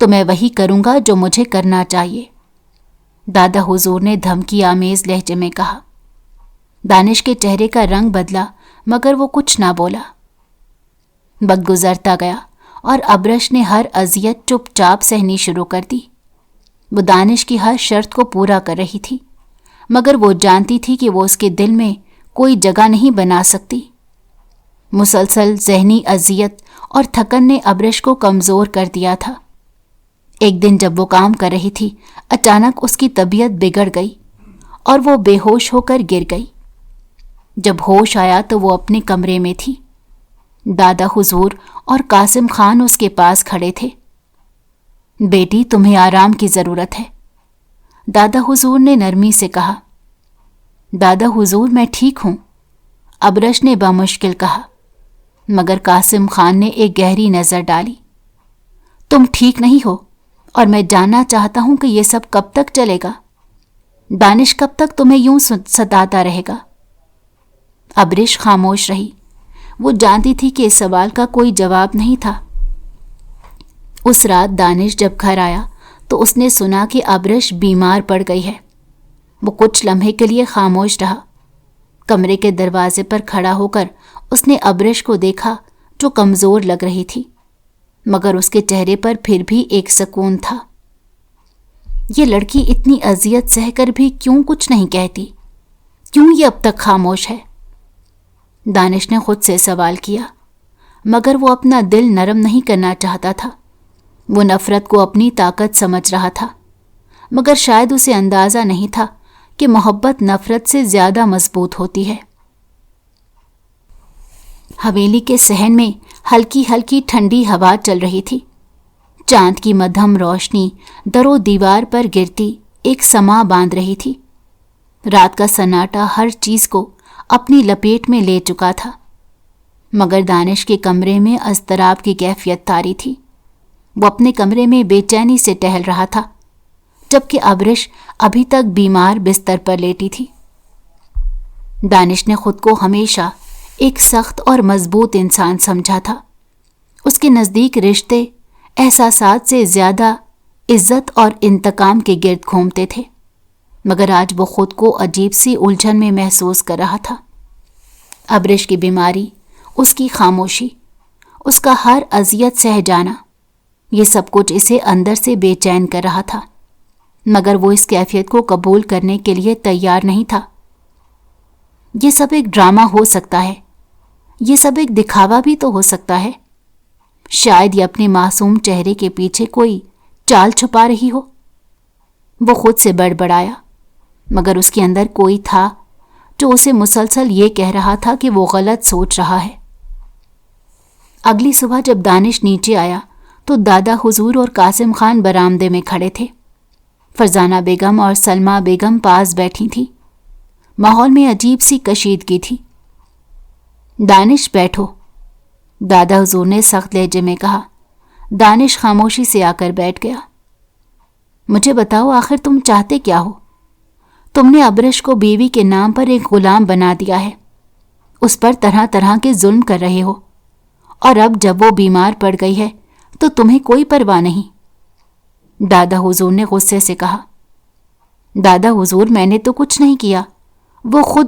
تو میں وہی کروں گا جو مجھے کرنا چاہیے، دادا حضور نے دھمکی آمیز لہجے میں کہا۔ دانش کے چہرے کا رنگ بدلا مگر وہ کچھ نہ بولا۔ وقت گزرتا گیا اور ابرش نے ہر اذیت چپ چاپ سہنی شروع کر دی۔ وہ دانش کی ہر شرط کو پورا کر رہی تھی مگر وہ جانتی تھی کہ وہ اس کے دل میں کوئی جگہ نہیں بنا سکتی۔ مسلسل ذہنی اذیت اور تھکن نے ابرش کو کمزور کر دیا تھا۔ ایک دن جب وہ کام کر رہی تھی، اچانک اس کی طبیعت بگڑ گئی اور وہ بے ہوش ہو کر گر گئی۔ جب ہوش آیا تو وہ اپنے کمرے میں تھی۔ دادا حضور اور قاسم خان اس کے پاس کھڑے تھے۔ بیٹی، تمہیں آرام کی ضرورت ہے، دادا حضور نے نرمی سے کہا۔ دادا حضور، میں ٹھیک ہوں، ابرش نے بامشکل کہا، مگر قاسم خان نے ایک گہری نظر ڈالی۔ تم ٹھیک نہیں ہو اور میں جاننا چاہتا ہوں کہ یہ سب کب تک چلے گا؟ دانش کب تک تمہیں یوں ستاتا رہے گا؟ ابرش خاموش رہی۔ وہ جانتی تھی کہ اس سوال کا کوئی جواب نہیں تھا۔ اس رات دانش جب گھر آیا تو اس نے سنا کہ ابرش بیمار پڑ گئی ہے۔ وہ کچھ لمحے کے لیے خاموش رہا۔ کمرے کے دروازے پر کھڑا ہو کر اس نے ابرش کو دیکھا جو کمزور لگ رہی تھی مگر اس کے چہرے پر پھر بھی ایک سکون تھا۔ یہ لڑکی اتنی اذیت سہ کر بھی کیوں کچھ نہیں کہتی؟ کیوں یہ اب تک خاموش ہے؟ دانش نے خود سے سوال کیا مگر وہ اپنا دل نرم نہیں کرنا چاہتا تھا۔ وہ نفرت کو اپنی طاقت سمجھ رہا تھا مگر شاید اسے اندازہ نہیں تھا کہ محبت نفرت سے زیادہ مضبوط ہوتی ہے۔ حویلی کے صحن میں ہلکی ہلکی ٹھنڈی ہوا چل رہی تھی۔ چاند کی مدھم روشنی در و دیوار پر گرتی ایک سما باندھ رہی تھی۔ رات کا سناٹا ہر چیز کو اپنی لپیٹ میں لے چکا تھا مگر دانش کے کمرے میں اضطراب کی کیفیت طاری تھی۔ وہ اپنے کمرے میں بے چینی سے ٹہل رہا تھا جبکہ ابرش ابھی تک بیمار بستر پر لیٹی تھی۔ دانش نے خود کو ہمیشہ ایک سخت اور مضبوط انسان سمجھا تھا۔ اس کے نزدیک رشتے احساسات سے زیادہ عزت اور انتقام کے گرد گھومتے تھے مگر آج وہ خود کو عجیب سی الجھن میں محسوس کر رہا تھا۔ ابرش کی بیماری، اس کی خاموشی، اس کا ہر اذیت سہ جانا، یہ سب کچھ اسے اندر سے بے چین کر رہا تھا مگر وہ اس کیفیت کو قبول کرنے کے لیے تیار نہیں تھا۔ یہ سب ایک ڈرامہ ہو سکتا ہے، یہ سب ایک دکھاوا بھی تو ہو سکتا ہے۔ شاید یہ اپنے معصوم چہرے کے پیچھے کوئی چال چھپا رہی ہو۔ وہ خود سے بڑبڑایا مگر اس کے اندر کوئی تھا جو اسے مسلسل یہ کہہ رہا تھا کہ وہ غلط سوچ رہا ہے۔ اگلی صبح جب دانش نیچے آیا تو دادا حضور اور قاسم خان برآمدے میں کھڑے تھے۔ فرزانہ بیگم اور سلمہ بیگم پاس بیٹھی تھیں۔ ماحول میں عجیب سی کشیدگی تھی۔ دانش بیٹھو، دادا حضور نے سخت لہجے میں کہا۔ دانش خاموشی سے آ کر بیٹھ گیا۔ مجھے بتاؤ، آخر تم چاہتے کیا ہو؟ تم نے ابرش کو بیوی کے نام پر ایک غلام بنا دیا ہے، اس پر طرح طرح کے ظلم کر رہے ہو، اور اب جب وہ بیمار پڑ گئی ہے تو تمہیں کوئی پرواہ نہیں، دادا حضور نے غصے سے کہا۔ دادا حضور میں نے تو کچھ نہیں کیا، وہ خود،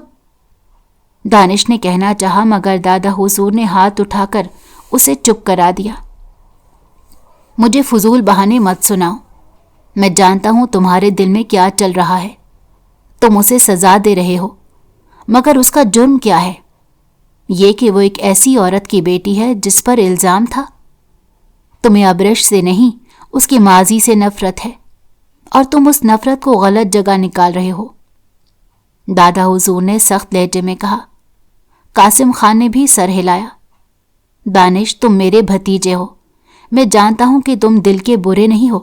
دانش نے کہنا چاہا مگر دادا حضور نے ہاتھ اٹھا کر اسے چپ کرا دیا۔ مجھے فضول بہانے مت سناؤ، میں جانتا ہوں تمہارے دل میں کیا چل رہا ہے، تم اسے سزا دے رہے ہو، مگر اس کا جرم کیا ہے؟ یہ کہ وہ ایک ایسی عورت کی بیٹی ہے جس پر الزام تھا۔ تمہیں ابرش سے نہیں اس کی ماضی سے نفرت ہے، اور تم اس نفرت کو غلط جگہ نکال رہے ہو، دادا حضور نے سخت لہجے میں کہا۔ قاسم خان نے بھی سر ہلایا۔ دانش، تم میرے بھتیجے ہو، میں جانتا ہوں کہ تم دل کے برے نہیں ہو،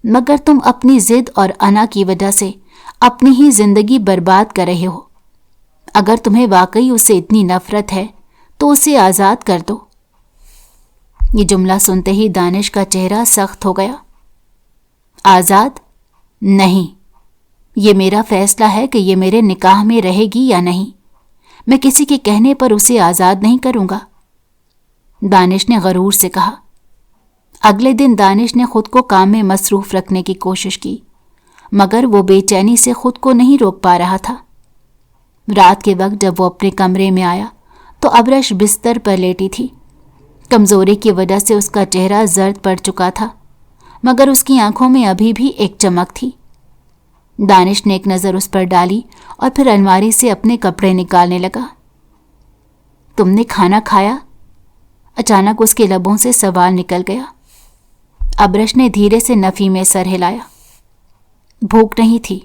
مگر تم اپنی ضد اور انا کی وجہ سے اپنی ہی زندگی برباد کر رہے ہو۔ اگر تمہیں واقعی اس سے اتنی نفرت ہے تو اسے آزاد کر دو۔ یہ جملہ سنتے ہی دانش کا چہرہ سخت ہو گیا۔ آزاد؟ نہیں، یہ میرا فیصلہ ہے کہ یہ میرے نکاح میں رہے گی یا نہیں، میں کسی کے کہنے پر اسے آزاد نہیں کروں گا، دانش نے غرور سے کہا۔ اگلے دن دانش نے خود کو کام میں مصروف رکھنے کی کوشش کی، مگر وہ بے چینی سے خود کو نہیں روک پا رہا تھا۔ رات کے وقت جب وہ اپنے کمرے میں آیا تو ابرش بستر پر لیٹی تھی۔ کمزوری کی وجہ سے اس کا چہرہ زرد پڑ چکا تھا، مگر اس کی آنکھوں میں ابھی بھی ایک چمک تھی۔ دانش نے ایک نظر اس پر ڈالی اور پھر الماری سے اپنے کپڑے نکالنے لگا۔ تم نے کھانا کھایا؟ اچانک اس کے لبوں سے سوال نکل گیا۔ ابرش نے دھیرے سے نفی میں سر ہلایا۔ بھوک نہیں تھی۔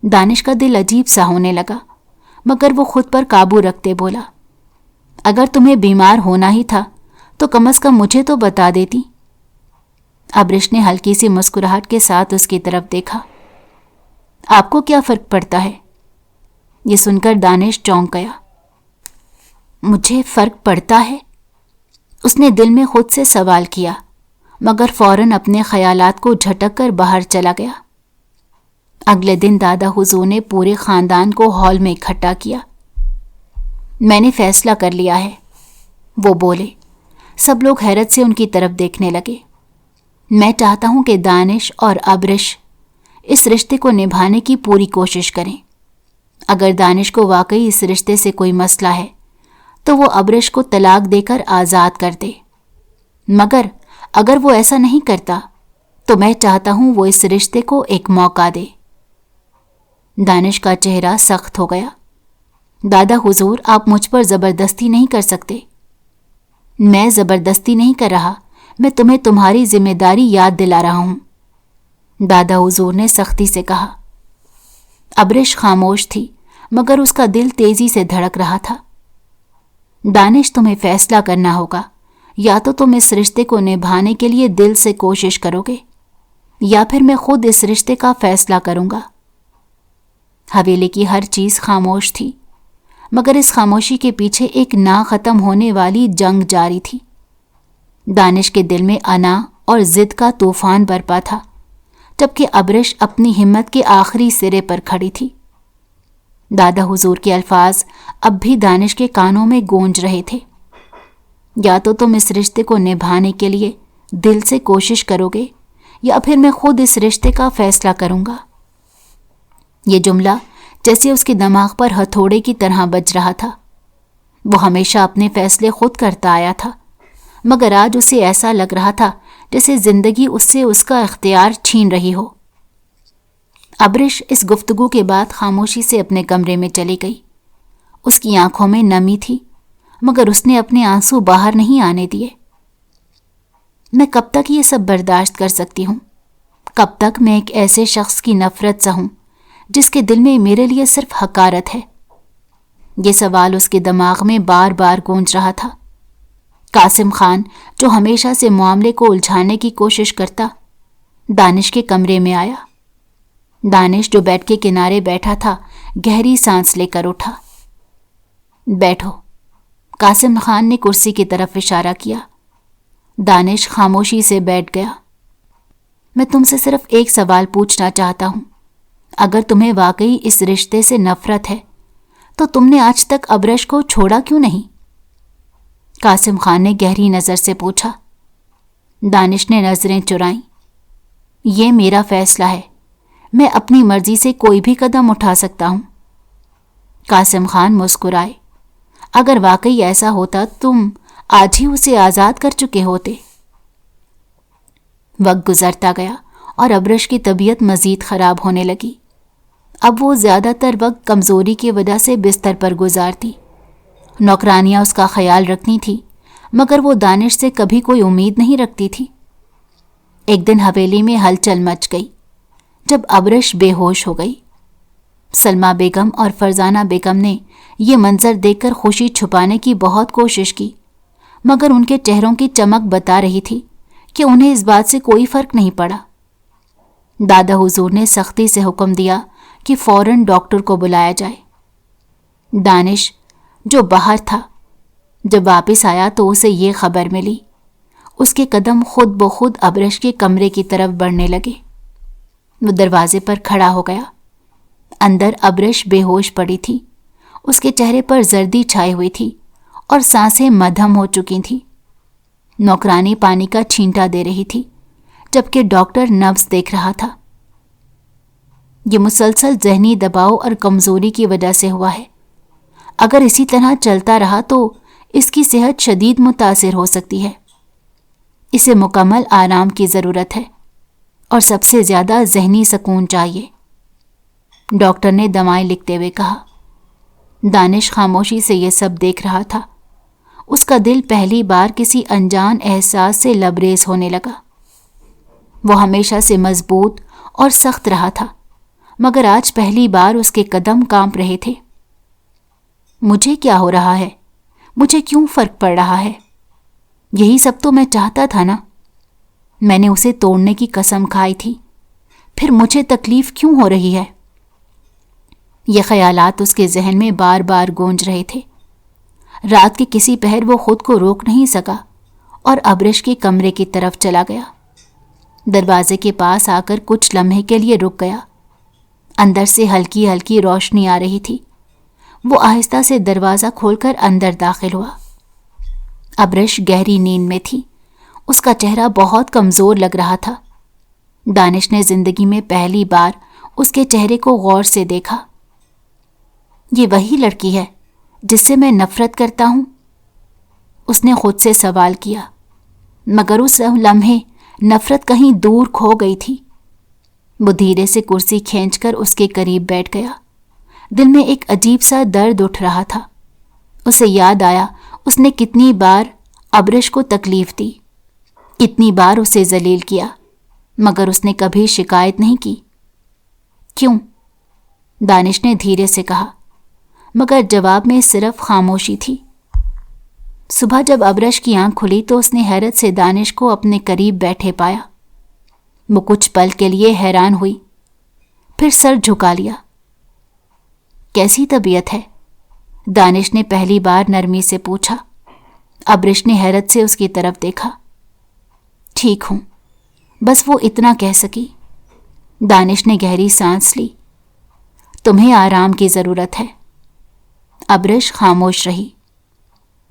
دانش کا دل عجیب سا ہونے لگا، مگر وہ خود پر قابو رکھتے بولا، اگر تمہیں بیمار ہونا ہی تھا تو کم از کم مجھے تو بتا دیتی۔ ابرش نے ہلکی سی مسکراہٹ کے ساتھ اس کی طرف دیکھا۔ آپ کو کیا فرق پڑتا ہے؟ یہ سن کر دانش چونک گیا۔ مجھے فرق پڑتا ہے؟ اس نے دل میں خود سے سوال کیا، مگر فوراً اپنے خیالات کو جھٹک کر باہر چلا گیا۔ اگلے دن دادا حضور نے پورے خاندان کو ہال میں اکٹھا کیا۔ میں نے فیصلہ کر لیا ہے، وہ بولے۔ سب لوگ حیرت سے ان کی طرف دیکھنے لگے۔ میں چاہتا ہوں کہ دانش اور ابرش اس رشتے کو نبھانے کی پوری کوشش کریں۔ اگر دانش کو واقعی اس رشتے سے کوئی مسئلہ ہے تو وہ ابرش کو طلاق دے کر آزاد کر دے، مگر اگر وہ ایسا نہیں کرتا تو میں چاہتا ہوں وہ اس رشتے کو ایک موقع دے۔ دانش کا چہرہ سخت ہو گیا۔ دادا حضور، آپ مجھ پر زبردستی نہیں کر سکتے۔ میں زبردستی نہیں کر رہا، میں تمہیں تمہاری ذمہ داری یاد دلا رہا ہوں، دادا حضور نے سختی سے کہا۔ ابرش خاموش تھی، مگر اس کا دل تیزی سے دھڑک رہا تھا۔ دانش، تمہیں فیصلہ کرنا ہوگا، یا تو تم اس رشتے کو نبھانے کے لیے دل سے کوشش کرو گے، یا پھر میں خود اس رشتے کا فیصلہ کروں گا۔ حویلی کی ہر چیز خاموش تھی، مگر اس خاموشی کے پیچھے ایک نہ ختم ہونے والی جنگ جاری تھی۔ دانش کے دل میں انا اور ضد کا طوفان برپا تھا، جبکہ ابرش اپنی ہمت کے آخری سرے پر کھڑی تھی۔ دادا حضور کے الفاظ اب بھی دانش کے کانوں میں گونج رہے تھے، یا تو تم اس رشتے کو نبھانے کے لیے دل سے کوشش کرو گے، یا پھر میں خود اس رشتے کا فیصلہ کروں گا۔ یہ جملہ جیسے اس کے دماغ پر ہتھوڑے کی طرح بج رہا تھا۔ وہ ہمیشہ اپنے فیصلے خود کرتا آیا تھا، مگر آج اسے ایسا لگ رہا تھا جیسے زندگی اس سے اس کا اختیار چھین رہی ہو۔ ابرش اس گفتگو کے بعد خاموشی سے اپنے کمرے میں چلی گئی۔ اس کی آنکھوں میں نمی تھی، مگر اس نے اپنے آنسو باہر نہیں آنے دیے۔ میں کب تک یہ سب برداشت کر سکتی ہوں؟ کب تک میں ایک ایسے شخص کی نفرت سہوں جس کے دل میں میرے لیے صرف حقارت ہے؟ یہ سوال اس کے دماغ میں بار بار گونج رہا تھا۔ قاسم خان، جو ہمیشہ سے معاملے کو الجھانے کی کوشش کرتا، دانش کے کمرے میں آیا۔ دانش، جو بیڈ کے کنارے بیٹھا تھا، گہری سانس لے کر اٹھا۔ بیٹھو، قاسم خان نے کرسی کی طرف اشارہ کیا۔ دانش خاموشی سے بیٹھ گیا۔ میں تم سے صرف ایک سوال پوچھنا چاہتا ہوں، اگر تمہیں واقعی اس رشتے سے نفرت ہے تو تم نے آج تک ابرش کو چھوڑا کیوں نہیں؟ قاسم خان نے گہری نظر سے پوچھا۔ دانش نے نظریں چرائیں۔ یہ میرا فیصلہ ہے، میں اپنی مرضی سے کوئی بھی قدم اٹھا سکتا ہوں۔ قاسم خان مسکرائے۔ اگر واقعی ایسا ہوتا تم آج ہی اسے آزاد کر چکے ہوتے۔ وقت گزرتا گیا اور ابرش کی طبیعت مزید خراب ہونے لگی۔ اب وہ زیادہ تر وقت کمزوری کی وجہ سے بستر پر گزارتی۔ نوکرانیاں اس کا خیال رکھتی تھی، مگر وہ دانش سے کبھی کوئی امید نہیں رکھتی تھی۔ ایک دن حویلی میں ہلچل مچ گئی جب ابرش بے ہوش ہو گئی۔ سلمہ بیگم اور فرزانہ بیگم نے یہ منظر دیکھ کر خوشی چھپانے کی بہت کوشش کی، مگر ان کے چہروں کی چمک بتا رہی تھی کہ انہیں اس بات سے کوئی فرق نہیں پڑا۔ دادا حضور نے سختی سے حکم دیا کہ فوراً ڈاکٹر کو بلایا جائے۔ دانش جو باہر تھا جب واپس آیا تو اسے یہ خبر ملی۔ اس کے قدم خود بخود ابرش کے کمرے کی طرف بڑھنے لگے۔ وہ دروازے پر کھڑا ہو گیا۔ اندر ابرش بے ہوش پڑی تھی۔ اس کے چہرے پر زردی چھائی ہوئی تھی اور سانسیں مدھم ہو چکی تھیں۔ نوکرانی پانی کا چھینٹا دے رہی تھی جبکہ ڈاکٹر نبض دیکھ رہا تھا۔ یہ مسلسل ذہنی دباؤ اور کمزوری کی وجہ سے ہوا ہے۔ اگر اسی طرح چلتا رہا تو اس کی صحت شدید متاثر ہو سکتی ہے۔ اسے مکمل آرام کی ضرورت ہے اور سب سے زیادہ ذہنی سکون چاہیے، ڈاکٹر نے دوائیں لکھتے ہوئے کہا۔ دانش خاموشی سے یہ سب دیکھ رہا تھا۔ اس کا دل پہلی بار کسی انجان احساس سے لبریز ہونے لگا۔ وہ ہمیشہ سے مضبوط اور سخت رہا تھا، مگر آج پہلی بار اس کے قدم کانپ رہے تھے۔ مجھے کیا ہو رہا ہے؟ مجھے کیوں فرق پڑ رہا ہے؟ یہی سب تو میں چاہتا تھا نا۔ میں نے اسے توڑنے کی قسم کھائی تھی، پھر مجھے تکلیف کیوں ہو رہی ہے؟ یہ خیالات اس کے ذہن میں بار بار گونج رہے تھے۔ رات کے کسی پہر وہ خود کو روک نہیں سکا اور ابرش کے کمرے کی طرف چلا گیا۔ دروازے کے پاس آ کر کچھ لمحے کے لیے رک گیا۔ اندر سے ہلکی ہلکی روشنی آ رہی تھی۔ وہ آہستہ سے دروازہ کھول کر اندر داخل ہوا۔ ابرش گہری نیند میں تھی۔ اس کا چہرہ بہت کمزور لگ رہا تھا۔ دانش نے زندگی میں پہلی بار اس کے چہرے کو غور سے دیکھا۔ یہ وہی لڑکی ہے جس سے میں نفرت کرتا ہوں؟ اس نے خود سے سوال کیا، مگر اس لمحے نفرت کہیں دور کھو گئی تھی۔ وہ دھیرے سے کرسی کھینچ کر اس کے قریب بیٹھ گیا۔ دل میں ایک عجیب سا درد اٹھ رہا تھا۔ اسے یاد آیا اس نے کتنی بار ابرش کو تکلیف دی، کتنی بار اسے ذلیل کیا، مگر اس نے کبھی شکایت نہیں کی۔ کیوں؟ دانش نے دھیرے سے کہا، مگر جواب میں صرف خاموشی تھی۔ صبح جب ابرش کی آنکھ کھلی تو اس نے حیرت سے دانش کو اپنے قریب بیٹھے پایا۔ وہ کچھ پل کے لیے حیران ہوئی، پھر سر جھکا لیا۔ کیسی طبیعت ہے؟ دانش نے پہلی بار نرمی سے پوچھا۔ ابرش نے حیرت سے اس کی طرف دیکھا۔ ٹھیک ہوں، بس وہ اتنا کہہ سکی۔ دانش نے گہری سانس لی۔ تمہیں آرام کی ضرورت ہے۔ ابرش خاموش رہی۔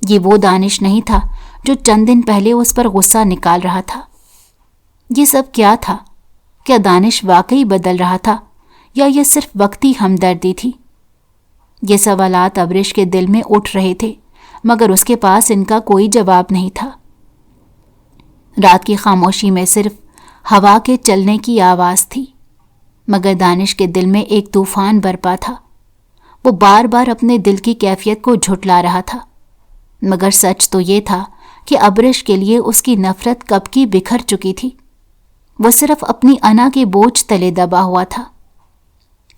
یہ وہ دانش نہیں تھا جو چند دن پہلے اس پر غصہ نکال رہا تھا۔ یہ سب کیا تھا؟ کیا دانش واقعی بدل رہا تھا یا یہ صرف وقتی ہمدردی تھی؟ یہ سوالات ابرش کے دل میں اٹھ رہے تھے، مگر اس کے پاس ان کا کوئی جواب نہیں تھا۔ رات کی خاموشی میں صرف ہوا کے چلنے کی آواز تھی، مگر دانش کے دل میں ایک طوفان برپا تھا۔ وہ بار بار اپنے دل کی کیفیت کو جھٹلا رہا تھا، مگر سچ تو یہ تھا کہ ابرش کے لیے اس کی نفرت کب کی بکھر چکی تھی۔ وہ صرف اپنی انا کے بوجھ تلے دبا ہوا تھا۔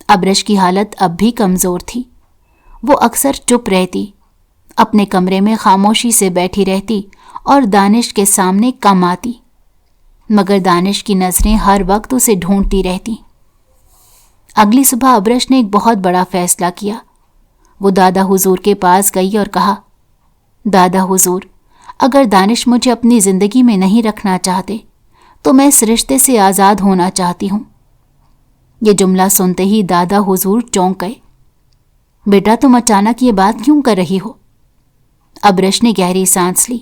ابرش کی حالت اب بھی کمزور تھی۔ وہ اکثر چپ رہتی، اپنے کمرے میں خاموشی سے بیٹھی رہتی اور دانش کے سامنے کم آتی، مگر دانش کی نظریں ہر وقت اسے ڈھونڈتی رہتی۔ اگلی صبح ابرش نے ایک بہت بڑا فیصلہ کیا۔ وہ دادا حضور کے پاس گئی اور کہا، دادا حضور، اگر دانش مجھے اپنی زندگی میں نہیں رکھنا چاہتے تو میں اس رشتے سے آزاد ہونا چاہتی ہوں۔ یہ جملہ سنتے ہی دادا حضور چونک گئے۔ بیٹا، تم اچانک یہ بات کیوں کر رہی ہو؟ ابرش نے گہری سانس لی۔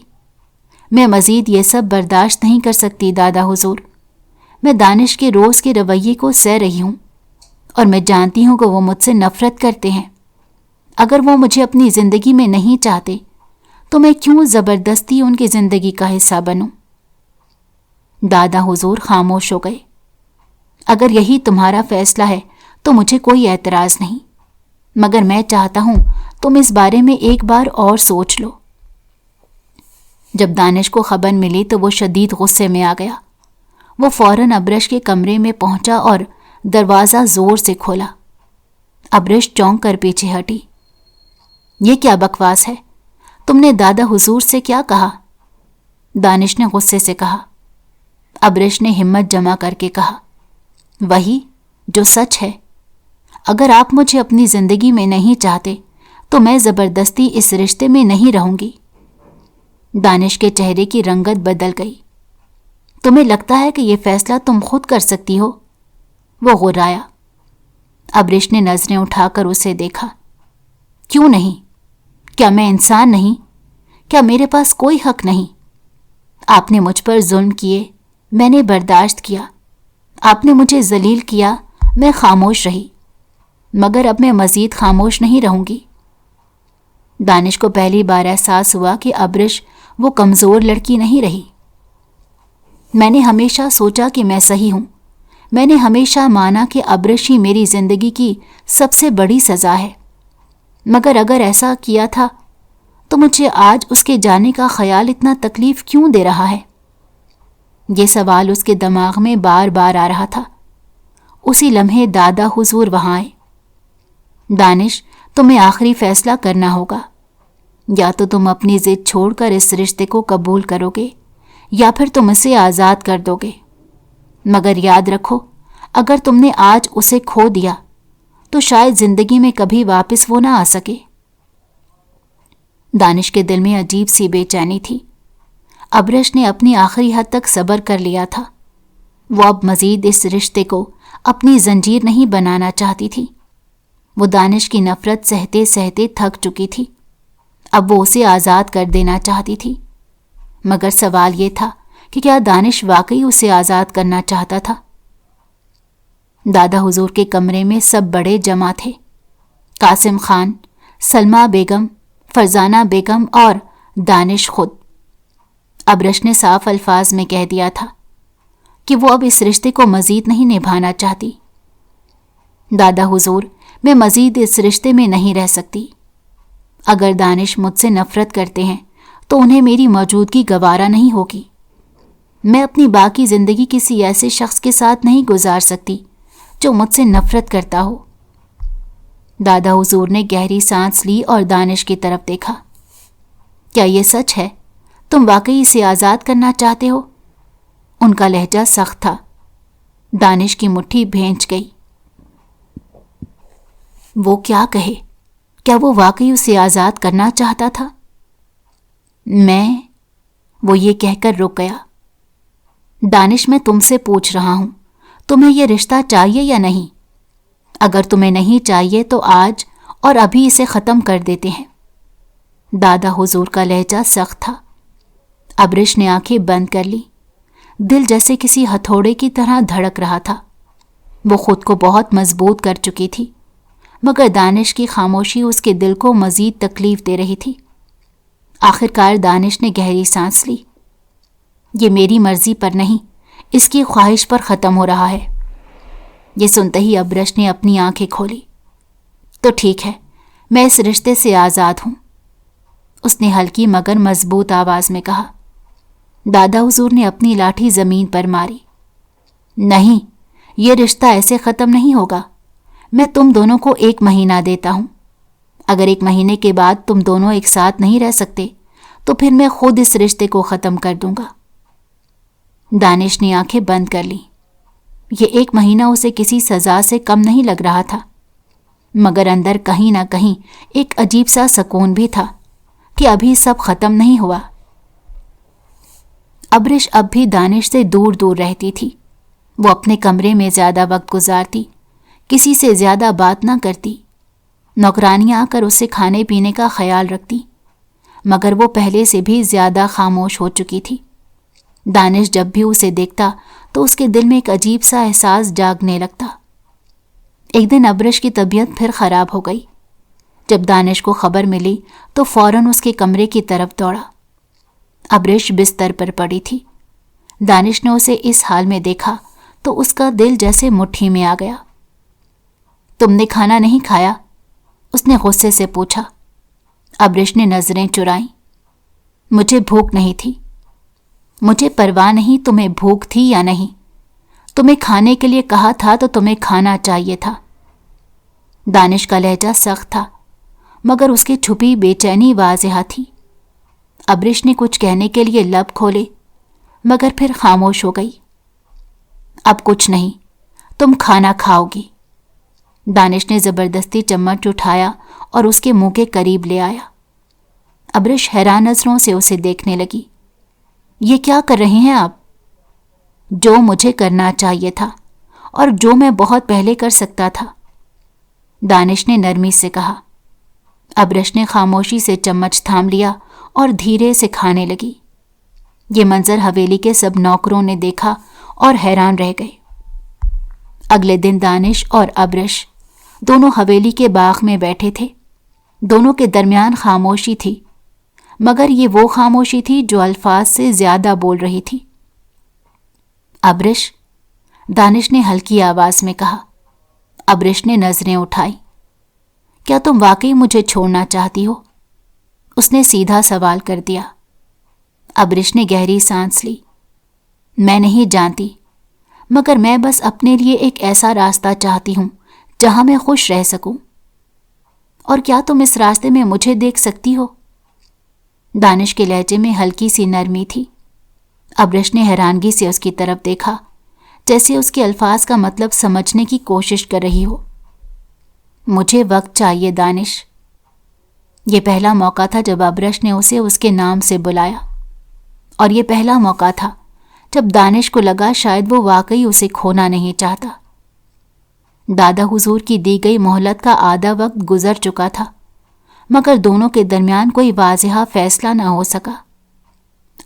میں مزید یہ سب برداشت نہیں کر سکتی دادا حضور۔ میں دانش کے روز کے رویے کو سہ رہی ہوں۔ اور میں جانتی ہوں کہ وہ مجھ سے نفرت کرتے ہیں۔ اگر وہ مجھے اپنی زندگی میں نہیں چاہتے تو میں کیوں زبردستی ان کی زندگی کا حصہ بنوں؟ دادا حضور خاموش ہو گئے۔ اگر یہی تمہارا فیصلہ ہے تو مجھے کوئی اعتراض نہیں، مگر میں چاہتا ہوں تم اس بارے میں ایک بار اور سوچ لو۔ جب دانش کو خبر ملی تو وہ شدید غصے میں آ گیا۔ وہ فوراً ابرش کے کمرے میں پہنچا اور دروازہ زور سے کھولا۔ ابرش چونک کر پیچھے ہٹی۔ یہ کیا بکواس ہے؟ تم نے دادا حضور سے کیا کہا؟ دانش نے غصے سے کہا۔ ابرش نے ہمت جمع کر کے کہا، وہی جو سچ ہے۔ اگر آپ مجھے اپنی زندگی میں نہیں چاہتے تو میں زبردستی اس رشتے میں نہیں رہوں گی۔ دانش کے چہرے کی رنگت بدل گئی۔ تمہیں لگتا ہے کہ یہ فیصلہ تم خود کر سکتی ہو؟ وہ غرایا۔ ابرش نے نظریں اٹھا کر اسے دیکھا۔ کیوں نہیں؟ کیا میں انسان نہیں؟ کیا میرے پاس کوئی حق نہیں؟ آپ نے مجھ پر ظلم کیے، میں نے برداشت کیا۔ آپ نے مجھے ذلیل کیا، میں خاموش رہی، مگر اب میں مزید خاموش نہیں رہوں گی۔ دانش کو پہلی بار احساس ہوا کہ ابرش وہ کمزور لڑکی نہیں رہی۔ میں نے ہمیشہ سوچا کہ میں صحیح ہوں۔ میں نے ہمیشہ مانا کہ ابرش ہی میری زندگی کی سب سے بڑی سزا ہے، مگر اگر ایسا کیا تھا تو مجھے آج اس کے جانے کا خیال اتنا تکلیف کیوں دے رہا ہے؟ یہ سوال اس کے دماغ میں بار بار آ رہا تھا۔ اسی لمحے دادا حضور وہاں آئے۔ دانش، تمہیں آخری فیصلہ کرنا ہوگا۔ یا تو تم اپنی ضد چھوڑ کر اس رشتے کو قبول کرو گے یا پھر تم اسے آزاد کر دو گے، مگر یاد رکھو اگر تم نے آج اسے کھو دیا تو شاید زندگی میں کبھی واپس وہ نہ آ سکے۔ دانش کے دل میں عجیب سی بے چینی تھی۔ ابرش نے اپنی آخری حد تک صبر کر لیا تھا۔ وہ اب مزید اس رشتے کو اپنی زنجیر نہیں بنانا چاہتی تھی۔ وہ دانش کی نفرت سہتے سہتے تھک چکی تھی۔ اب وہ اسے آزاد کر دینا چاہتی تھی، مگر سوال یہ تھا کہ کیا دانش واقعی اسے آزاد کرنا چاہتا تھا؟ دادا حضور کے کمرے میں سب بڑے جمع تھے۔ قاسم خان، سلمہ بیگم، فرزانہ بیگم اور دانش خود۔ ابرش نے صاف الفاظ میں کہہ دیا تھا کہ وہ اب اس رشتے کو مزید نہیں نبھانا چاہتی۔ دادا حضور، میں مزید اس رشتے میں نہیں رہ سکتی۔ اگر دانش مجھ سے نفرت کرتے ہیں تو انہیں میری موجودگی گوارا نہیں ہوگی۔ میں اپنی باقی زندگی کسی ایسے شخص کے ساتھ نہیں گزار سکتی جو مجھ سے نفرت کرتا ہو۔ دادا حضور نے گہری سانس لی اور دانش کی طرف دیکھا۔ کیا یہ سچ ہے؟ تم واقعی اسے آزاد کرنا چاہتے ہو؟ ان کا لہجہ سخت تھا۔ دانش کی مٹھی بھینچ گئی۔ وہ کیا کہے؟ کیا وہ واقعی اسے آزاد کرنا چاہتا تھا؟ وہ یہ کہہ کر رک گیا۔ دانش، میں تم سے پوچھ رہا ہوں، تمہیں یہ رشتہ چاہیے یا نہیں؟ اگر تمہیں نہیں چاہیے تو آج اور ابھی اسے ختم کر دیتے ہیں۔ دادا حضور کا لہجہ سخت تھا۔ ابرش نے آنکھیں بند کر لی۔ دل جیسے کسی ہتھوڑے کی طرح دھڑک رہا تھا۔ وہ خود کو بہت مضبوط کر چکی تھی، مگر دانش کی خاموشی اس کے دل کو مزید تکلیف دے رہی تھی۔ آخرکار دانش نے گہری سانس لی۔ یہ میری مرضی پر نہیں، اس کی خواہش پر ختم ہو رہا ہے۔ یہ سنتے ہی ابرش نے اپنی آنکھیں کھولی۔ تو ٹھیک ہے، میں اس رشتے سے آزاد ہوں، اس نے ہلکی مگر مضبوط آواز میں کہا۔ دادا حضور نے اپنی لاٹھی زمین پر ماری۔ نہیں، یہ رشتہ ایسے ختم نہیں ہوگا۔ میں تم دونوں کو 1 مہینہ دیتا ہوں۔ اگر 1 مہینے کے بعد تم دونوں ایک ساتھ نہیں رہ سکتے تو پھر میں خود اس رشتے کو ختم کر دوں گا۔ دانش نے آنکھیں بند کر لی۔ یہ 1 مہینہ اسے کسی سزا سے کم نہیں لگ رہا تھا، مگر اندر کہیں نہ کہیں ایک عجیب سا سکون بھی تھا کہ ابھی سب ختم نہیں ہوا۔ ابرش اب بھی دانش سے دور دور رہتی تھی۔ وہ اپنے کمرے میں زیادہ وقت گزارتی، کسی سے زیادہ بات نہ کرتی۔ نوکرانیاں آ کر اسے کھانے پینے کا خیال رکھتی، مگر وہ پہلے سے بھی زیادہ خاموش ہو چکی تھی۔ دانش جب بھی اسے دیکھتا تو اس کے دل میں ایک عجیب سا احساس جاگنے لگتا۔ ایک دن ابرش کی طبیعت پھر خراب ہو گئی۔ جب دانش کو خبر ملی تو فوراً اس کے کمرے کی طرف دوڑا۔ ابرش بستر پر پڑی تھی۔ دانش نے اسے اس حال میں دیکھا تو اس کا دل جیسے مٹھی میں آ گیا۔ تم نے کھانا نہیں کھایا؟ اس نے غصے سے پوچھا۔ ابرش نے نظریں چرائیں۔ مجھے بھوک نہیں تھی۔ مجھے پرواہ نہیں تمہیں بھوک تھی یا نہیں، تمہیں کھانے کے لیے کہا تھا تو تمہیں کھانا چاہیے تھا۔ دانش کا لہجہ سخت تھا مگر اس کی چھپی بے چینی واضح تھی۔ ابرش نے کچھ کہنے کے لیے لب کھولے مگر پھر خاموش ہو گئی۔ اب کچھ نہیں، تم کھانا کھاؤ گی۔ دانش نے زبردستی چمچ اٹھایا اور اس کے منہ کے قریب لے آیا۔ ابرش حیران نظروں سے اسے دیکھنے لگی۔ یہ کیا کر رہے ہیں آپ؟ جو مجھے کرنا چاہیے تھا اور جو میں بہت پہلے کر سکتا تھا، دانش نے نرمی سے کہا۔ ابرش نے خاموشی سے چمچ تھام لیا اور دھیرے سے کھانے لگی۔ یہ منظر حویلی کے سب نوکروں نے دیکھا اور حیران رہ گئے۔ اگلے دن دانش اور ابرش دونوں حویلی کے باغ میں بیٹھے تھے۔ دونوں کے درمیان خاموشی تھی مگر یہ وہ خاموشی تھی جو الفاظ سے زیادہ بول رہی تھی۔ ابرش، دانش نے ہلکی آواز میں کہا۔ ابرش نے نظریں اٹھائی۔ کیا تم واقعی مجھے چھوڑنا چاہتی ہو؟ اس نے سیدھا سوال کر دیا۔ ابرش نے گہری سانس لی۔ میں نہیں جانتی مگر میں بس اپنے لیے ایک ایسا راستہ چاہتی ہوں جہاں میں خوش رہ سکوں۔ اور کیا تم اس راستے میں مجھے دیکھ سکتی ہو؟ دانش کے لہجے میں ہلکی سی نرمی تھی۔ ابرش نے حیرانگی سے اس کی طرف دیکھا جیسے اس کے الفاظ کا مطلب سمجھنے کی کوشش کر رہی ہو۔ مجھے وقت چاہیے دانش۔ یہ پہلا موقع تھا جب ابرش نے اسے اس کے نام سے بلایا، اور یہ پہلا موقع تھا جب دانش کو لگا شاید وہ واقعی اسے کھونا نہیں چاہتا۔ دادا حضور کی دی گئی مہلت کا آدھا وقت گزر چکا تھا مگر دونوں کے درمیان کوئی واضح فیصلہ نہ ہو سکا۔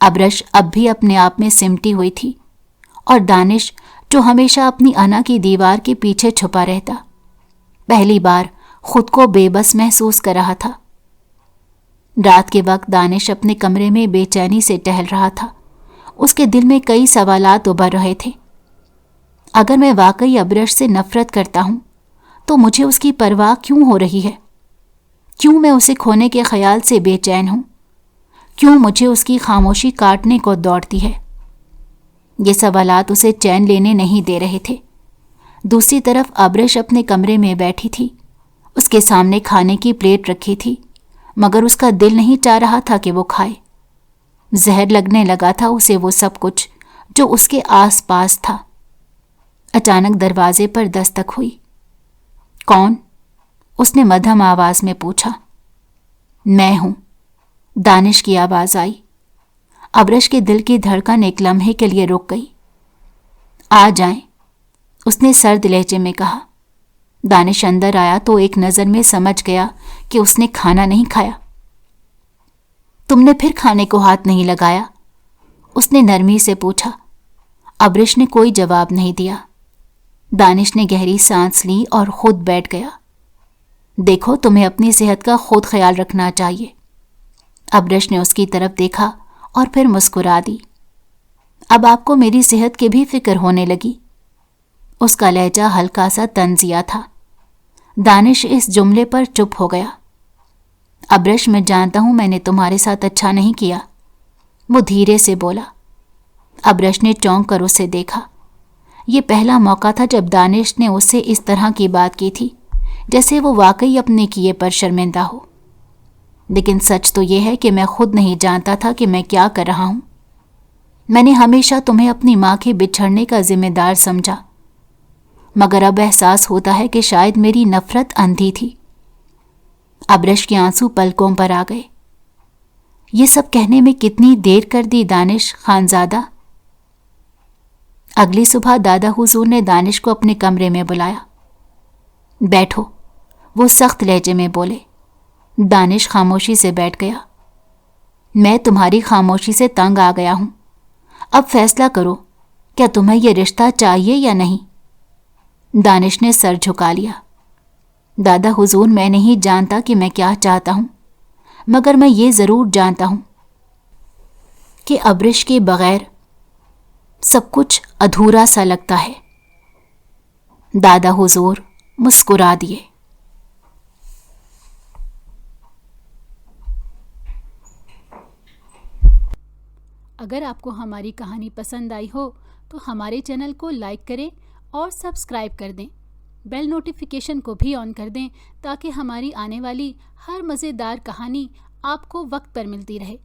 ابرش اب بھی اپنے آپ میں سمٹی ہوئی تھی اور دانش جو ہمیشہ اپنی انا کی دیوار کے پیچھے چھپا رہتا، پہلی بار خود کو بے بس محسوس کر رہا تھا۔ رات کے وقت دانش اپنے کمرے میں بے چینی سے ٹہل رہا تھا۔ اس کے دل میں کئی سوالات ابھر رہے تھے۔ اگر میں واقعی ابرش سے نفرت کرتا ہوں تو مجھے اس کی پرواہ کیوں ہو رہی ہے؟ کیوں میں اسے کھونے کے خیال سے بے چین ہوں؟ کیوں مجھے اس کی خاموشی کاٹنے کو دوڑتی ہے؟ یہ سوالات اسے چین لینے نہیں دے رہے تھے۔ دوسری طرف ابرش اپنے کمرے میں بیٹھی تھی۔ اس کے سامنے کھانے کی پلیٹ رکھی تھی مگر اس کا دل نہیں چاہ رہا تھا کہ وہ کھائے۔ زہر لگنے لگا تھا اسے وہ سب کچھ جو اس کے آس پاس تھا۔ اچانک دروازے پر دستک ہوئی۔ کون؟ اس نے مدھم آواز میں پوچھا۔ میں ہوں، دانش کی آواز آئی۔ ابرش کے دل کی دھڑکن ایک لمحے کے لیے رک گئی۔ آ جائیں، اس نے سرد لہجے میں کہا۔ دانش اندر آیا تو ایک نظر میں سمجھ گیا کہ اس نے کھانا نہیں کھایا۔ تم نے پھر کھانے کو ہاتھ نہیں لگایا؟ اس نے نرمی سے پوچھا۔ ابرش نے کوئی جواب نہیں دیا۔ دانش نے گہری سانس لی اور خود بیٹھ گیا۔ دیکھو، تمہیں اپنی صحت کا خود خیال رکھنا چاہیے۔ ابرش نے اس کی طرف دیکھا اور پھر مسکرا دی۔ اب آپ کو میری صحت کی بھی فکر ہونے لگی؟ اس کا لہجہ ہلکا سا طنزیہ تھا۔ دانش اس جملے پر چپ ہو گیا۔ ابرش، میں جانتا ہوں میں نے تمہارے ساتھ اچھا نہیں کیا، وہ دھیرے سے بولا۔ ابرش نے چونک کر اسے دیکھا۔ یہ پہلا موقع تھا جب دانش نے اس سے اس طرح کی بات کی تھی جیسے وہ واقعی اپنے کیے پر شرمندہ ہو۔ لیکن سچ تو یہ ہے کہ میں خود نہیں جانتا تھا کہ میں کیا کر رہا ہوں۔ میں نے ہمیشہ تمہیں اپنی ماں کے بچھڑنے کا ذمہ دار سمجھا مگر اب احساس ہوتا ہے کہ شاید میری نفرت اندھی تھی۔ ابرش کے آنسو پلکوں پر آ گئے۔ یہ سب کہنے میں کتنی دیر کر دی دانش خانزادہ؟ اگلی صبح دادا حضور نے دانش کو اپنے کمرے میں بلایا۔ بیٹھو، وہ سخت لہجے میں بولے۔ دانش خاموشی سے بیٹھ گیا۔ میں تمہاری خاموشی سے تنگ آ گیا ہوں۔ اب فیصلہ کرو، کیا تمہیں یہ رشتہ چاہیے یا نہیں؟ دانش نے سر جھکا لیا۔ دادا حضور، میں نہیں جانتا کہ میں کیا چاہتا ہوں، مگر میں یہ ضرور جانتا ہوں کہ ابرش کے بغیر سب کچھ ادھورا سا لگتا ہے۔ دادا حضور مسکرا دیے۔ اگر آپ کو ہماری کہانی پسند آئی ہو تو ہمارے چینل کو لائک کریں اور سبسکرائب کر دیں۔ بیل نوٹیفیکیشن کو بھی آن کر دیں تاکہ ہماری آنے والی ہر مزیدار کہانی آپ کو وقت پر ملتی رہے۔